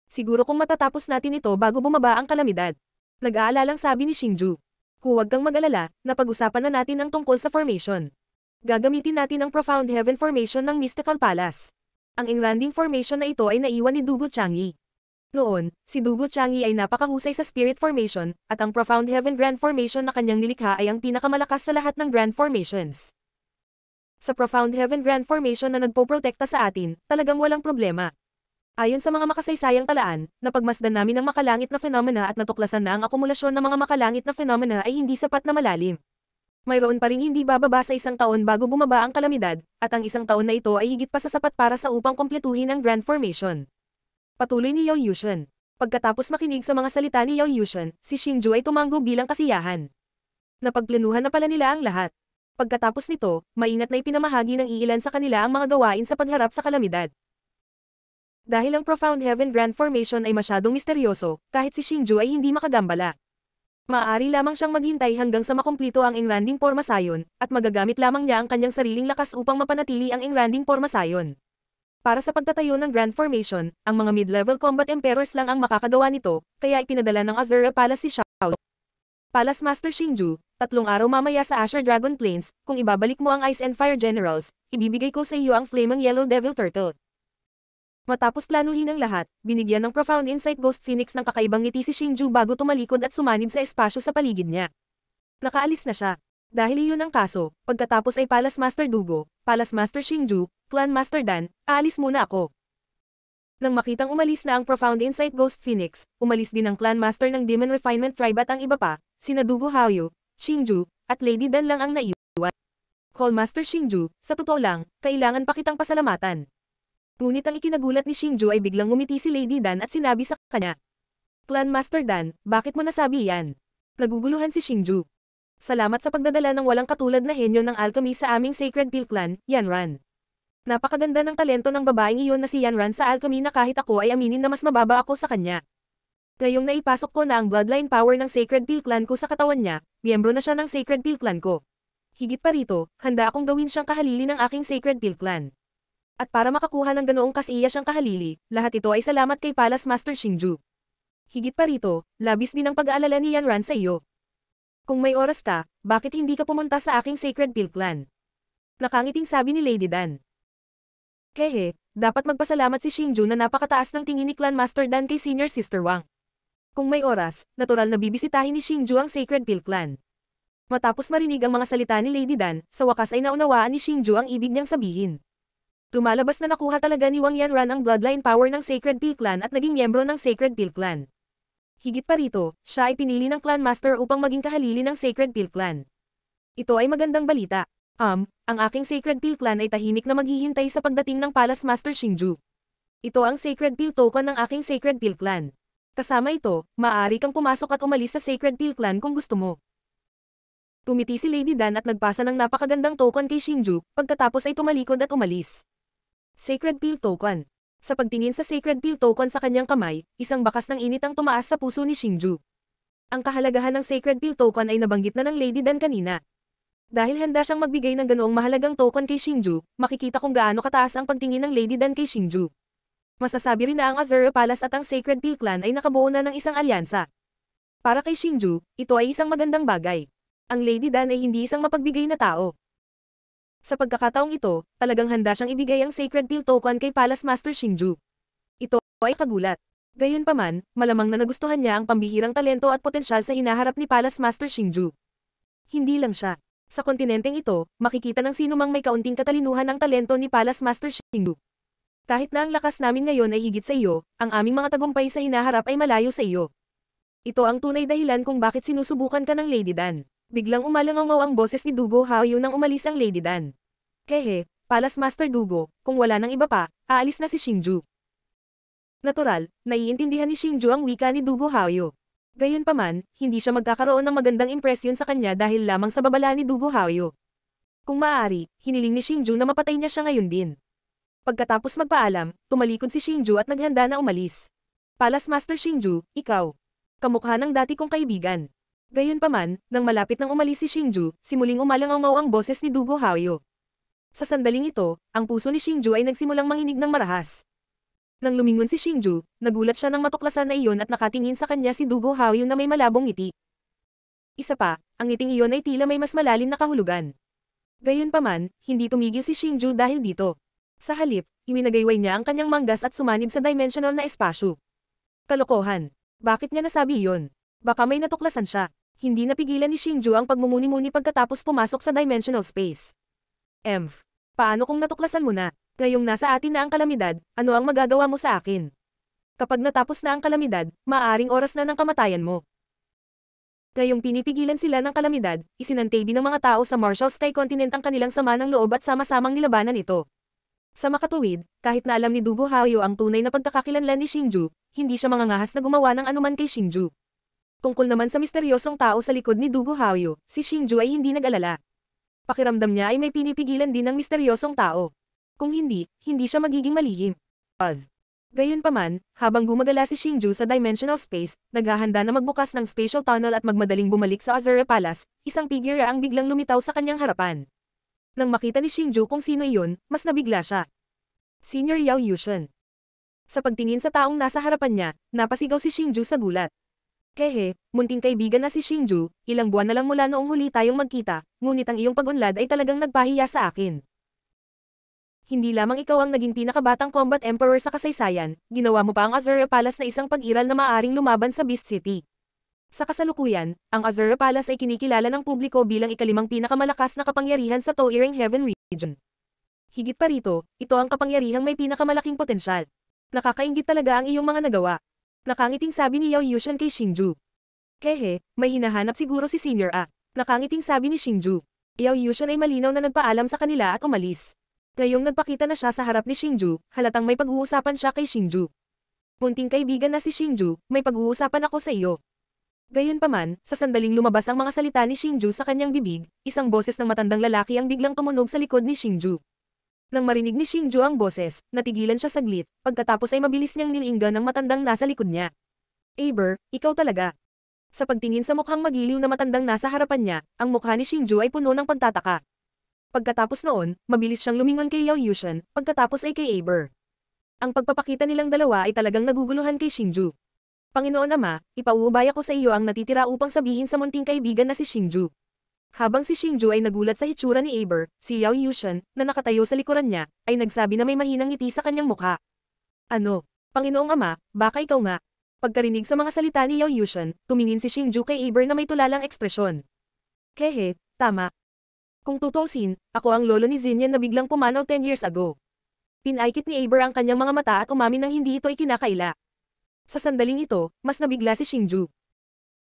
Siguro kung matatapos natin ito bago bumaba ang kalamidad. Nag-aalalang sabi ni Xingju. Huwag kang mag-alala, napag-usapan na natin ang tungkol sa formation. Gagamitin natin ang Profound Heaven Formation ng Mystical Palace. Ang enranding formation na ito ay naiwan ni Dugu Changyi. Noon, si Dugo Changi ay napakahusay sa Spirit Formation, at ang Profound Heaven Grand Formation na kanyang nilikha ay ang pinakamalakas sa lahat ng Grand Formations. Sa Profound Heaven Grand Formation na nagpoprotekta sa atin, talagang walang problema. Ayon sa mga makasaysayang talaan, napagmasdan namin ang makalangit na phenomena at natuklasan na ang akumulasyon ng mga makalangit na phenomena ay hindi sapat na malalim. Mayroon pa ring hindi bababa sa isang taon bago bumaba ang kalamidad, at ang isang taon na ito ay higit pa sa sapat para sa upang kompletuhin ang Grand Formation. Patuloy ni Yao Yushen. Pagkatapos makinig sa mga salita ni Yao Yushen, si Xingju ay tumanggo bilang kasiyahan. Napagplanuhan na pala nila ang lahat. Pagkatapos nito, maingat na ipinamahagi ng iilan sa kanila ang mga gawain sa pagharap sa kalamidad. Dahil ang Profound Heaven Grand Formation ay masyadong misteryoso, kahit si Xingju ay hindi makagambala. Maaari lamang siyang maghintay hanggang sa makumplito ang engranding pormasayon, at magagamit lamang niya ang kanyang sariling lakas upang mapanatili ang engranding pormasayon. Para sa pagtatayo ng Grand Formation, ang mga mid-level combat emperors lang ang makakagawa nito, kaya ipinadala ng Azura Palace si Shao. Palace Master Xingju, 3 araw mamaya sa Asher Dragon Plains, kung ibabalik mo ang Ice and Fire Generals, ibibigay ko sa iyo ang Flaming Yellow Devil Turtle. Matapos planuhin ang lahat, binigyan ng Profound Insight Ghost Phoenix ng kakaibang ngiti si Xingju bago tumalikod at sumanib sa espasyo sa paligid niya. Nakaalis na siya. Dahil iyon ang kaso, pagkatapos ay Palace Master Dugo, Palace Master Xingju, Clan Master Dan, aalis muna ako. Nang makitang umalis na ang Profound Insight Ghost Phoenix, umalis din ang Clan Master ng Demon Refinement Tribe at ang iba pa, sina Dugo Haoyu, Xingju, at Lady Dan lang ang naiwan. Call Master Xingju, sa totoo lang, kailangan pa kitang pasalamatan. Ngunit ang ikinagulat ni Xingju ay biglang ngumiti si Lady Dan at sinabi sa kanya. Clan Master Dan, bakit mo nasabi yan? Naguguluhan si Xingju. Salamat sa pagdadala ng walang katulad na henyo ng alchemy sa aming Sacred Pill Clan, Yanran. Napakaganda ng talento ng babaeng iyon na si Yanran sa alchemy na kahit ako ay aminin na mas mababa ako sa kanya. Ngayong naipasok ko na ang bloodline power ng Sacred Pill Clan ko sa katawan niya, miyembro na siya ng Sacred Pill Clan ko. Higit pa rito, handa akong gawin siyang kahalili ng aking Sacred Pill Clan. At para makakuha ng ganoong kasiya siyang kahalili, lahat ito ay salamat kay Palace Master Xingju. Higit pa rito, labis din ang pag-aalala ni Yanran sa iyo. Kung may oras ka, bakit hindi ka pumunta sa aking Sacred Pill Clan? Nakangiting sabi ni Lady Dan. Hehe, dapat magpasalamat si Xingju na napakataas ng tingin ni Clan Master Dan kay Senior Sister Wang. Kung may oras, natural na bibisitahin ni Xingju ang Sacred Pill Clan. Matapos marinig ang mga salita ni Lady Dan, sa wakas ay naunawaan ni Xingju ang ibig niyang sabihin. Lumalabas na nakuha talaga ni Wang Yanran ang bloodline power ng Sacred Pill Clan at naging miyembro ng Sacred Pill Clan. Higit pa rito, siya ay pinili ng Clan Master upang maging kahalili ng Sacred Pill Clan. Ito ay magandang balita. Ang aking Sacred Pill Clan ay tahimik na maghihintay sa pagdating ng Palace Master Xingju. Ito ang Sacred Pill Token ng aking Sacred Pill Clan. Kasama ito, maaari kang pumasok at umalis sa Sacred Pill Clan kung gusto mo. Tumiti si Lady Dan at nagpasa ng napakagandang token kay Xingju, pagkatapos ay tumalikod at umalis. Sacred Pill Token. Sa pagtingin sa Sacred Pill Token sa kanyang kamay, isang bakas ng init ang tumaas sa puso ni Xingju. Ang kahalagahan ng Sacred Pill Token ay nabanggit na ng Lady Dan kanina. Dahil handa siyang magbigay ng ganoong mahalagang token kay Xingju, makikita kung gaano kataas ang pagtingin ng Lady Dan kay Xingju. Masasabi rin na ang Azura Palace at ang Sacred Pill Clan ay nakabuo na ng isang alyansa. Para kay Xingju, ito ay isang magandang bagay. Ang Lady Dan ay hindi isang mapagbigay na tao. Sa pagkakataong ito, talagang handa siyang ibigay ang Sacred Pill Token kay Palace Master Xingju. Ito ay kagulat. Gayunpaman, malamang na nagustuhan niya ang pambihirang talento at potensyal sa hinaharap ni Palace Master Xingju. Hindi lang siya. Sa kontinenteng ito, makikita ng sinumang may kaunting katalinuhan ang talento ni Palace Master Xingju. Kahit na ang lakas namin ngayon ay higit sa iyo, ang aming mga tagumpay sa hinaharap ay malayo sa iyo. Ito ang tunay dahilan kung bakit sinusubukan ka ng Lady Dan. Biglang umalangaw ang boses ni Dugo Haoyu nang umalis ang Lady Dan. Hehe, Palace Master Dugo, kung wala nang iba pa, aalis na si Xingju. Natural, naiintindihan ni Xingju ang wika ni Dugo Haoyu. Gayunpaman, hindi siya magkakaroon ng magandang impresyon sa kanya dahil lamang sa babala ni Dugo Haoyu. Kung maaari, hiniling ni Xingju na mapatay niya siya ngayon din. Pagkatapos magpaalam, tumalikod si Xingju at naghanda na umalis. Palace Master Xingju, ikaw. Kamukha ng dati kong kaibigan. Gayunpaman, nang malapit nang umalis si Xingju, simuling umalangaw ang boses ni Dugo Haoyu. Sa sandaling ito, ang puso ni Xingju ay nagsimulang manginig ng marahas. Nang lumingon si Xingju, nagulat siya nang matuklasan na iyon at nakatingin sa kanya si Dugo Haoyu na may malabong ngiti. Isa pa, ang ngiting iyon ay tila may mas malalim na kahulugan. Gayunpaman, hindi tumigil si Xingju dahil dito. Sa halip, iwinagayway niya ang kanyang manggas at sumanib sa dimensional na espasyo. Kalokohan. Bakit niya nasabi iyon? Baka may natuklasan siya. Hindi napigilan ni Xingju ang pagmumuni-muni pagkatapos pumasok sa dimensional space. Paano kung natuklasan mo na? Ngayong nasa atin na ang kalamidad, ano ang magagawa mo sa akin? Kapag natapos na ang kalamidad, maaaring oras na ng kamatayan mo. Ngayong pinipigilan sila ng kalamidad, isinantabi ng mga tao sa Marshall Sky Continent ang kanilang sama ng loob at sama-samang nilabanan ito. Sa makatuwid, kahit na alam ni Dugo Haoyu ang tunay na pagkakakilanlan ni Xingju, hindi siya mangangahas na gumawa ng anuman kay Xingju. Tungkol naman sa misteryosong tao sa likod ni Dugo Haoyu, si Xingju ay hindi nag-alala. Pakiramdam niya ay may pinipigilan din ng misteryosong tao. Kung hindi siya magiging malihim. Gayunpaman, habang gumagala si Xingju sa dimensional space, naghahanda na magbukas ng spatial tunnel at magmadaling bumalik sa Azure Palace, isang figure ang biglang lumitaw sa kanyang harapan. Nang makita ni Xingju kung sino iyon, mas nabigla siya. Senior Yao Yushen. Sa pagtingin sa taong nasa harapan niya, napasigaw si Xingju sa gulat. Kehe, munting kaibigan na si Xingju, ilang buwan na lang mula noong huli tayong magkita, ngunit ang iyong pag-unlad ay talagang nagpahiya sa akin. Hindi lamang ikaw ang naging pinakabatang combat emperor sa kasaysayan, ginawa mo pa ang Azure Palace na isang pag-iral na maaaring lumaban sa Beast City. Sa kasalukuyan, ang Azure Palace ay kinikilala ng publiko bilang ikalimang pinakamalakas na kapangyarihan sa Toiring Heaven region. Higit pa rito, ito ang kapangyarihang may pinakamalaking potensyal. Nakakainggit talaga ang iyong mga nagawa. Nakangiting sabi ni Yao Yushen kay Xingju. Kehe, may hinahanap siguro si Senior A. Nakangiting sabi ni Xingju. Yao Yushen ay malinaw na nagpaalam sa kanila at umalis. Ngayong nagpakita na siya sa harap ni Xingju, halatang may pag-uusapan siya kay Xingju. Munting kaibigan na si Xingju, may pag-uusapan ako sa iyo. Gayunpaman, sa sandaling lumabas ang mga salita ni Xingju sa kanyang bibig, isang boses ng matandang lalaki ang biglang tumunog sa likod ni Xingju. Nang marinig ni Xingju ang boses, natigilan siya saglit, pagkatapos ay mabilis niyang nilinggan ng matandang nasa likod niya. Aber, ikaw talaga. Sa pagtingin sa mukhang magiliw na matandang nasa harapan niya, ang mukha ni Xingju ay puno ng pagtataka. Pagkatapos noon, mabilis siyang lumingon kay Yao Yushen, pagkatapos ay kay Aber. Ang pagpapakita nilang dalawa ay talagang naguguluhan kay Xingju. Panginoon Ama, ipauubaya ko sa iyo ang natitira upang sabihin sa munting kaibigan na si Xingju. Habang si Xingju ay nagulat sa hitsura ni Aber, si Yao Yushen, na nakatayo sa likuran niya, ay nagsabi na may mahinang ngiti sa kanyang mukha. Ano? Panginoong Ama, baka ikaw nga. Pagkarinig sa mga salita ni Yao Yushen, tumingin si Xingju kay Aber na may tulalang ekspresyon. Kehe, tama. Kung tutuusin, ako ang lolo ni Xinyan na biglang pumanaw 10 years ago. Pinaikit ni Aber ang kanyang mga mata at umamin nang hindi ito ikinakaila. Sa sandaling ito, mas nabigla si Xingju.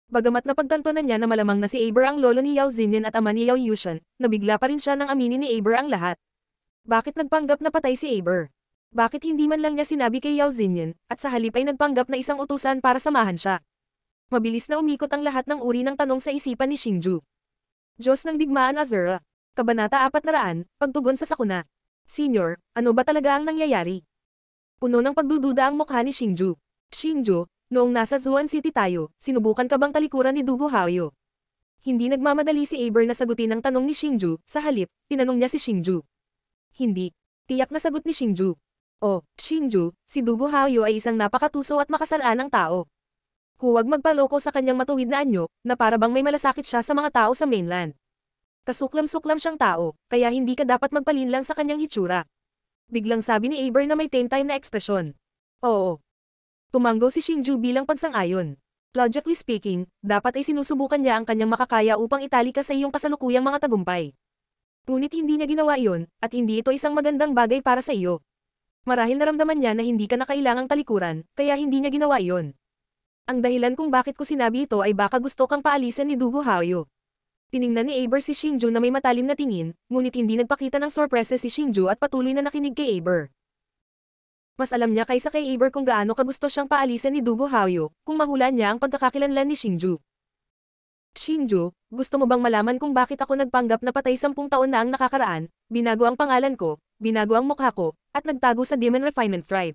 Bagamat napagtanto na niya na malamang na si Aber ang lolo ni Yao Xinyan at ama ni Yao Yushen, nabigla pa rin siya nang aminin ni Aber ang lahat. Bakit nagpanggap na patay si Aber? Bakit hindi man lang niya sinabi kay Yao Xinyan, at sa halip ay nagpanggap na isang utusan para samahan siya? Mabilis na umikot ang lahat ng uri ng tanong sa isipan ni Xingju. Diyos ng Digmaan Azura. Kabanata 400, Pagtugon sa sakuna. Senior, ano ba talaga ang nangyayari? Puno ng pagdududa ang mukha ni Xingju. Xingju, noong nasa Zuan City tayo, sinubukan ka bang talikuran ni Dugo Haoyu? Hindi nagmamadali si Aber na sagutin ang tanong ni Xingju, sa halip, tinanong niya si Xingju. Hindi. Tiyak na sagot ni Xingju. Oh, Xingju, si Dugo Haoyu ay isang napakatuso at makasalanang tao. Huwag magpaloko sa kanyang matuwid na anyo, na para bang may malasakit siya sa mga tao sa mainland. Kasuklam-suklam siyang tao, kaya hindi ka dapat magpalinlang sa kanyang hitsura. Biglang sabi ni Aber na may tame-time na ekspresyon. Oo. Tumanggo si Xingju bilang pagsang-ayon. Logically speaking, dapat ay sinusubukan niya ang kanyang makakaya upang italika sa iyong kasalukuyang mga tagumpay. Ngunit hindi niya ginawa iyon, at hindi ito isang magandang bagay para sa iyo. Marahil naramdaman niya na hindi ka na kailangang talikuran, kaya hindi niya ginawa iyon. Ang dahilan kung bakit ko sinabi ito ay baka gusto kang paalisan ni Dugo Haoyu. Tiningnan ni Aber si Xingju na may matalim na tingin, ngunit hindi nagpakita ng sorpresa si Xingju at patuloy na nakinig kay Aber. Mas alam niya kaysa kay Aber kung gaano kagusto siyang paalisan ni Dugo Haoyu, kung mahulaan niya ang pagkakakilanlan ni Xingju. Xingju, gusto mo bang malaman kung bakit ako nagpanggap na patay 10 taon na ang nakakaraan, binago ang pangalan ko, binago ang mukha ko, at nagtago sa Demon Refinement Tribe?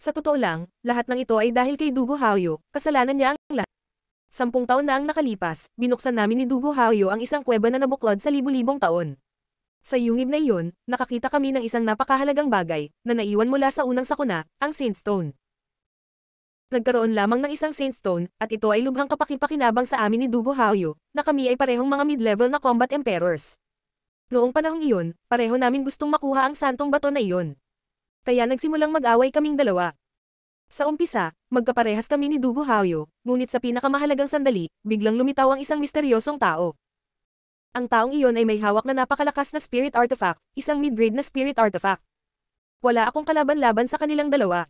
Sa totoo lang, lahat ng ito ay dahil kay Dugo Haoyu, kasalanan niya ang lahat. 10 taon na ang nakalipas, binuksan namin ni Dugo Haoyu ang isang kuweba na nabuklod sa libu-libong taon. Sa yungib na iyon, nakakita kami ng isang napakahalagang bagay, na naiwan mula sa unang sakuna, ang Saint Stone. Nagkaroon lamang ng isang Saint Stone, at ito ay lubhang kapakipakinabang sa amin ni Dugo Haoyu, na kami ay parehong mga mid-level na combat emperors. Noong panahong iyon, pareho namin gustong makuha ang santong bato na iyon. Kaya nagsimulang mag-away kaming dalawa. Sa umpisa, magkaparehas kami ni Dugo Haoyo, ngunit sa pinakamahalagang sandali, biglang lumitaw ang isang misteryosong tao. Ang taong iyon ay may hawak na napakalakas na spirit artifact, isang mid-grade na spirit artifact. Wala akong kalaban-laban sa kanilang dalawa.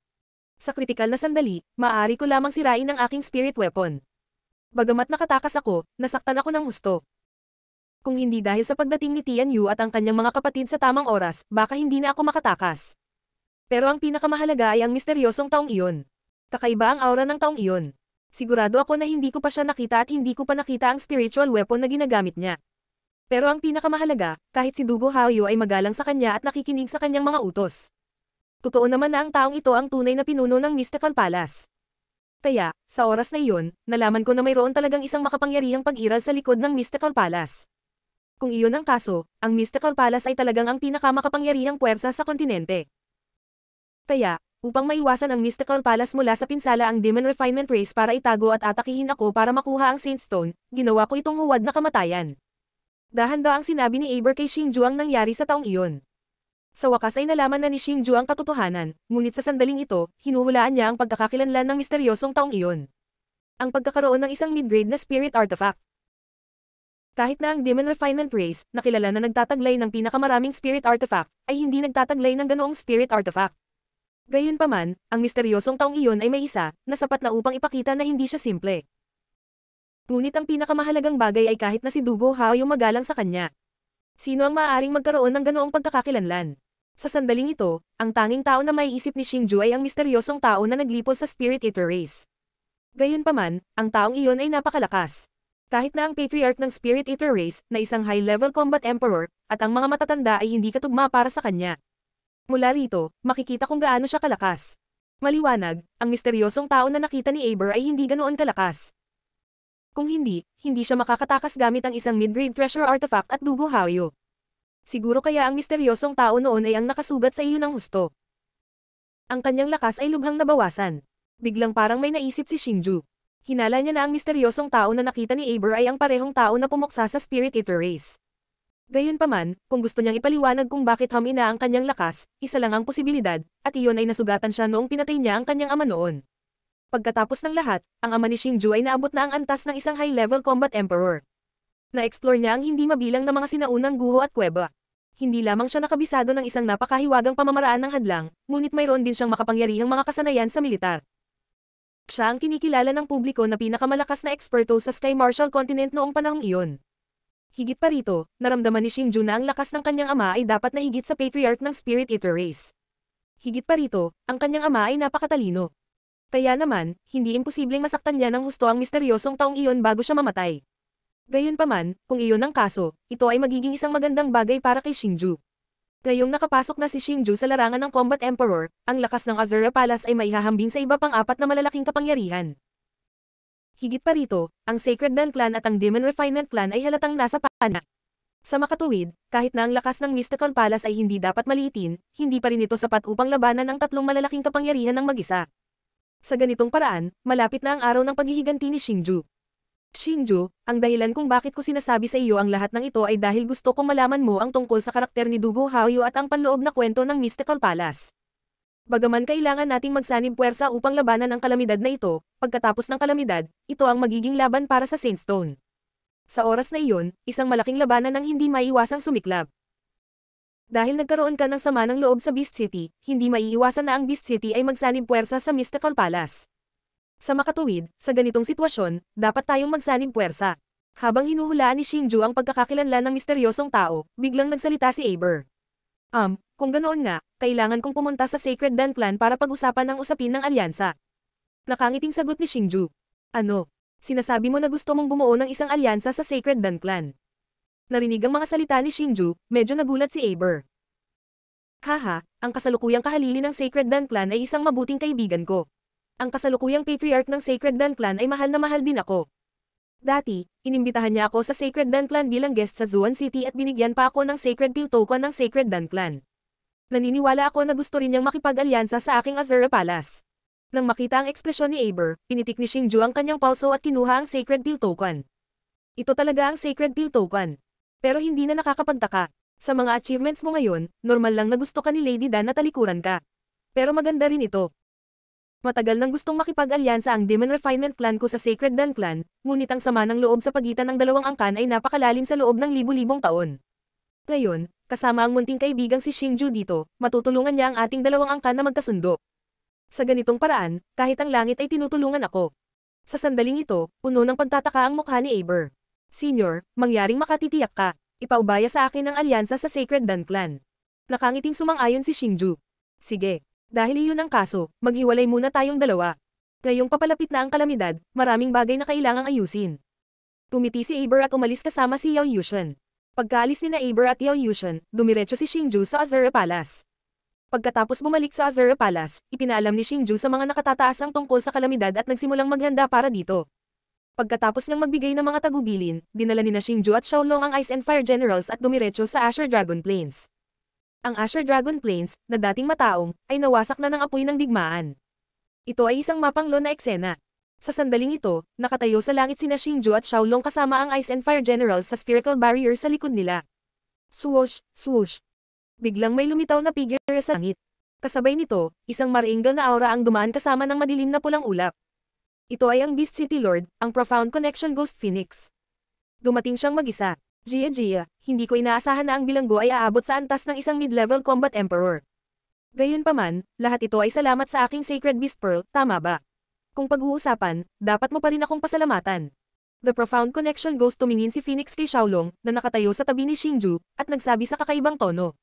Sa kritikal na sandali, maaari ko lamang sirain ang aking spirit weapon. Bagamat nakatakas ako, nasaktan ako ng husto. Kung hindi dahil sa pagdating ni Tian Yu at ang kanyang mga kapatid sa tamang oras, baka hindi na ako makatakas. Pero ang pinakamahalaga ay ang misteryosong taong iyon. Kakaiba ang aura ng taong iyon. Sigurado ako na hindi ko pa siya nakita at hindi ko pa nakita ang spiritual weapon na ginagamit niya. Pero ang pinakamahalaga, kahit si Dugo Haoyo ay magalang sa kanya at nakikinig sa kanyang mga utos. Totoo naman na ang taong ito ang tunay na pinuno ng Mystical Palace. Kaya, sa oras na iyon, nalaman ko na mayroon talagang isang makapangyarihang pag-iral sa likod ng Mystical Palace. Kung iyon ang kaso, ang Mystical Palace ay talagang ang pinakamakapangyarihang puwersa sa kontinente. Kaya, upang maiwasan ang Mystical Palace mula sa pinsala ang Demon Refinement Race para itago at atakihin ako para makuha ang Saint Stone, ginawa ko itong huwad na kamatayan. Dahan-daang sinabi ni Aber kay Xingju ang nangyari sa taong iyon. Sa wakas ay nalaman na ni Xingju ang katotohanan, ngunit sa sandaling ito, hinuhulaan niya ang pagkakakilanlan ng misteryosong taong iyon. Ang pagkakaroon ng isang mid-grade na spirit artifact. Kahit na ang Demon Refinement Race, na kilala na nagtataglay ng pinakamaraming spirit artifact, ay hindi nagtataglay ng ganoong spirit artifact. Gayunpaman, ang misteryosong taong iyon ay may isa, na sapat na upang ipakita na hindi siya simple. Ngunit ang pinakamahalagang bagay ay kahit na si Dugo Haoyo magalang sa kanya. Sino ang maaaring magkaroon ng ganoong pagkakakilanlan? Sa sandaling ito, ang tanging tao na maiisip ni Xingju ay ang misteryosong tao na naglipol sa Spirit Eater Race. Gayunpaman, ang taong iyon ay napakalakas. Kahit na ang Patriarch ng Spirit Eater Race, na isang high-level combat emperor, at ang mga matatanda ay hindi katugma para sa kanya. Mula rito, makikita kung gaano siya kalakas. Maliwanag, ang misteryosong tao na nakita ni Aber ay hindi ganoon kalakas. Kung hindi, hindi siya makakatakas gamit ang isang mid-grade treasure artifact at Dugo Haoyo. Siguro kaya ang misteryosong tao noon ay ang nakasugat sa iyo ng husto. Ang kanyang lakas ay lubhang nabawasan. Biglang parang may naisip si Xingju. Hinala niya na ang misteryosong tao na nakita ni Aber ay ang parehong tao na pumuksa sa Spirit Eater Race. Gayunpaman, kung gusto niyang ipaliwanag kung bakit humina ang kanyang lakas, isa lang ang posibilidad, at iyon ay nasugatan siya noong pinatay niya ang kanyang ama noon. Pagkatapos ng lahat, ang ama ni Xingju ay naabot na ang antas ng isang high-level combat emperor. Na-explore niya ang hindi mabilang na mga sinaunang guho at kuweba. Hindi lamang siya nakabisado ng isang napakahiwagang pamamaraan ng hadlang, ngunit mayroon din siyang makapangyarihang mga kasanayan sa militar. Siya ang kinikilala ng publiko na pinakamalakas na eksperto sa Sky Martial Continent noong panahong iyon. Higit pa rito, naramdaman ni Xingju na ang lakas ng kanyang ama ay dapat na higit sa Patriarch ng Spirit Eater Race. Higit pa rito, ang kanyang ama ay napakatalino. Kaya naman, hindi imposibleng masaktan niya ng husto ang misteryosong taong iyon bago siya mamatay. Gayunpaman, kung iyon ang kaso, ito ay magiging isang magandang bagay para kay Xingju. Ngayong nakapasok na si Xingju sa larangan ng Combat Emperor, ang lakas ng Azura Palace ay maihahambing sa iba pang apat na malalaking kapangyarihan. Higit pa rito, ang Sacred Dan Clan at ang Demon Refinement Clan ay halatang nasa pana. Sa makatuwid, kahit na ang lakas ng Mystical Palace ay hindi dapat maliitin, hindi pa rin ito sapat upang labanan ang tatlong malalaking kapangyarihan ng mag-isa. Sa ganitong paraan, malapit na ang araw ng paghihiganti ni Xingju. Xingju, ang dahilan kung bakit ko sinasabi sa iyo ang lahat ng ito ay dahil gusto kong malaman mo ang tungkol sa karakter ni Dugo Haoyo at ang panloob na kwento ng Mystical Palace. Bagaman kailangan nating magsanib puwersa upang labanan ang kalamidad na ito, pagkatapos ng kalamidad, ito ang magiging laban para sa Saint Stone. Sa oras na iyon, isang malaking labanan ang hindi maiiwasang sumiklab. Dahil nagkaroon ka ng sama ng loob sa Beast City, hindi maiiwasan na ang Beast City ay magsanib puwersa sa Mystical Palace. Sa makatuwid, sa ganitong sitwasyon, dapat tayong magsanib puwersa. Habang hinuhulaan ni Xingju ang pagkakakilanlan ng misteryosong tao, biglang nagsalita si Aber. Kung ganoon nga, kailangan kong pumunta sa Sacred Dan Clan para pag-usapan ang usapin ng alyansa. Nakangiting sagot ni Xingju. Ano? Sinasabi mo na gusto mong bumuo ng isang alyansa sa Sacred Dan Clan. Narinig ang mga salita ni Xingju, medyo nagulat si Aber. Haha, ang kasalukuyang kahalili ng Sacred Dan Clan ay isang mabuting kaibigan ko. Ang kasalukuyang Patriarch ng Sacred Dan Clan ay mahal na mahal din ako. Dati, inimbitahan niya ako sa Sacred Dan Clan bilang guest sa Zuan City at binigyan pa ako ng Sacred Pill Token ng Sacred Dan Clan. Naniniwala ako na gusto rin niyang makipag-alyansa sa aking Azura Palace. Nang makita ang ekspresyon ni Aber, pinitik ni Xingju ang kanyang pulso at kinuha ang Sacred Pill Token. Ito talaga ang Sacred Pill Token. Pero hindi na nakakapagtaka. Sa mga achievements mo ngayon, normal lang na gusto ka ni Lady Dan na talikuran ka. Pero maganda rin ito. Matagal nang gustong makipag-alyansa ang Demon Refinement Clan ko sa Sacred Dan Clan, ngunit ang sama ng loob sa pagitan ng dalawang angkan ay napakalalim sa loob ng libu-libong taon. Ngayon, kasama ang munting kaibigang si Xingju dito, matutulungan niya ang ating dalawang angkan na magkasundo. Sa ganitong paraan, kahit ang langit ay tinutulungan ako. Sa sandaling ito, puno ng pagtataka ang mukha ni Aber. Senior, mangyaring makatitiyak ka. Ipaubaya sa akin ang alyansa sa Sacred Dan Clan. Nakangiting sumang-ayon si Xingju. Sige. Dahil iyon ang kaso, maghiwalay muna tayong dalawa. Ngayong papalapit na ang kalamidad, maraming bagay na kailangang ayusin. Tumiti si Aber at umalis kasama si Yao Yushan. Pagkaalis ni na Aber at Yao Yushan, dumiretso si Xingju sa Azura Palace. Pagkatapos bumalik sa Azura Palace, ipinaalam ni Xingju sa mga nakatataas ang tungkol sa kalamidad at nagsimulang maghanda para dito. Pagkatapos niyang magbigay ng mga tagubilin, dinala ni na Xingju at Xiaolong ang Ice and Fire Generals at dumiretso sa Azure Dragon Plains. Ang Azure Dragon Plains, na dating mataong, ay nawasak na ng apoy ng digmaan. Ito ay isang mapanglo na eksena. Sa sandaling ito, nakatayo sa langit sina Xingju at Xiaolong kasama ang Ice and Fire Generals sa spherical barrier sa likod nila. Swoosh, swoosh. Biglang may lumitaw na figure sa langit. Kasabay nito, isang maringal na aura ang dumaan kasama ng madilim na pulang ulap. Ito ay ang Beast City Lord, ang Profound Connection Ghost Phoenix. Dumating siyang mag-isa. Gia, hindi ko inaasahan na ang bilanggo ay aabot sa antas ng isang mid-level combat emperor. Gayunpaman, lahat ito ay salamat sa aking Sacred Beast Pearl, tama ba? Kung pag-uusapan, dapat mo pa rin akong pasalamatan. The Profound Connection Ghost tumingin si Phoenix kay Xiaolong, na nakatayo sa tabi ni Xingju, at nagsabi sa kakaibang tono.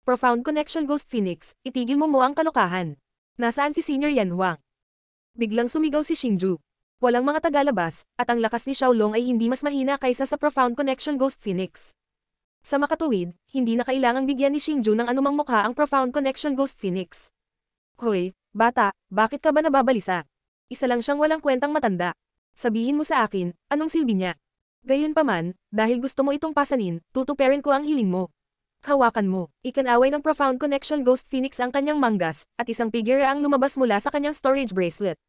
Profound Connection Ghost Phoenix, itigil mo ang kalokahan. Nasaan si Senior Yan Huang? Biglang sumigaw si Xingju. Walang mga tagalabas, at ang lakas ni Xiaolong ay hindi mas mahina kaysa sa Profound Connection Ghost Phoenix. Sa makatuwid, hindi na kailangang bigyan ni Xingju ng anumang mukha ang Profound Connection Ghost Phoenix. Hoy, bata, bakit ka ba nababalisa? Isa lang siyang walang kwentang matanda. Sabihin mo sa akin, anong silbi niya? Gayunpaman, dahil gusto mo itong pasanin, tutuperin ko ang hiling mo. Hawakan mo. Ikanaway ng Profound Connection Ghost Phoenix ang kanyang manggas, at isang figure ang lumabas mula sa kanyang storage bracelet.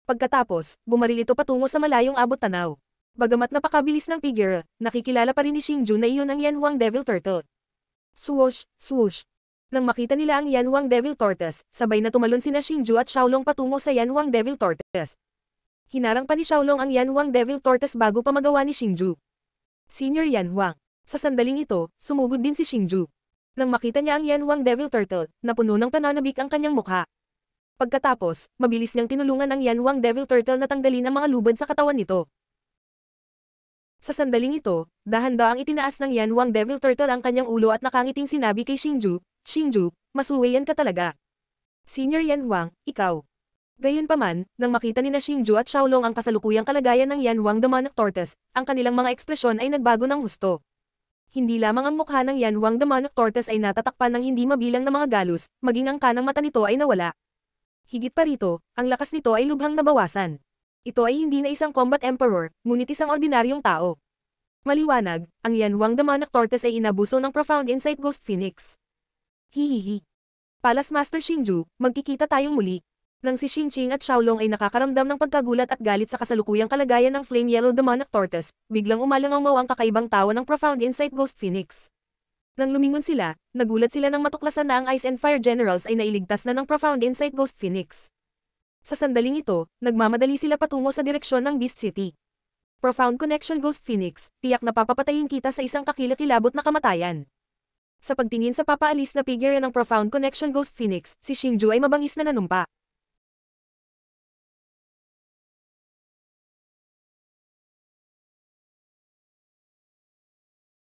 Pagkatapos, bumaril ito patungo sa malayong abot tanaw. Bagamat napakabilis ng figure, nakikilala pa rin ni Xingju na iyon ang Yan Huang Devil Turtle. Swoosh, swoosh. Nang makita nila ang Yan Huang Devil Tortoise, sabay na tumalon sina Xingju at Xiaolong patungo sa Yan Huang Devil Tortoise. Hinarang pa ni Xiaolong ang Yan Huang Devil Tortoise bago pa magawa ni Xingju. Senior Yan Huang. Sa sandaling ito, sumugod din si Xingju. Nang makita niya ang Yan Huang Devil Turtle, napuno ng pananabik ang kanyang mukha. Pagkatapos, mabilis niyang tinulungan ang Yan Huang Devil Turtle na tanggalin ang mga lubad sa katawan nito. Sa sandaling ito, dahan-daang itinaas ng Yan Huang Devil Turtle ang kanyang ulo at nakangiting sinabi kay Xingju, Xingju, masuwayan ka talaga. Senior Yan Huang, ikaw. Gayunpaman, nang makita ni na Xingju at Xiaolong ang kasalukuyang kalagayan ng Yan Huang Demonic Tortoise, ang kanilang mga ekspresyon ay nagbago ng husto. Hindi lamang ang mukha ng Yan Huang Demonic Tortoise ay natatakpan ng hindi mabilang na mga galos, maging ang kanang mata nito ay nawala. Higit pa rito, ang lakas nito ay lubhang nabawasan. Ito ay hindi na isang combat emperor, ngunit isang ordinaryong tao. Maliwanag, ang Yan Huang Demonic Tortoise ay inabuso ng Profound Insight Ghost Phoenix. Hihihi. Palace Master Xingju, magkikita tayong muli. Nang si Xingqing at Xiaolong ay nakakaramdam ng pagkagulat at galit sa kasalukuyang kalagayan ng Flame Yellow Demonic Tortoise, biglang umalangaw ang kakaibang tawa ng Profound Insight Ghost Phoenix. Nang lumingon sila, nagulat sila nang matuklasan na ang Ice and Fire Generals ay nailigtas na ng Profound Insight Ghost Phoenix. Sa sandaling ito, nagmamadali sila patungo sa direksyon ng Beast City. Profound Connection Ghost Phoenix, tiyak na papapatayin kita sa isang kakilakilabot na kamatayan. Sa pagtingin sa papaalis na figure ng Profound Connection Ghost Phoenix, si Xingju ay mabangis na nanumpa.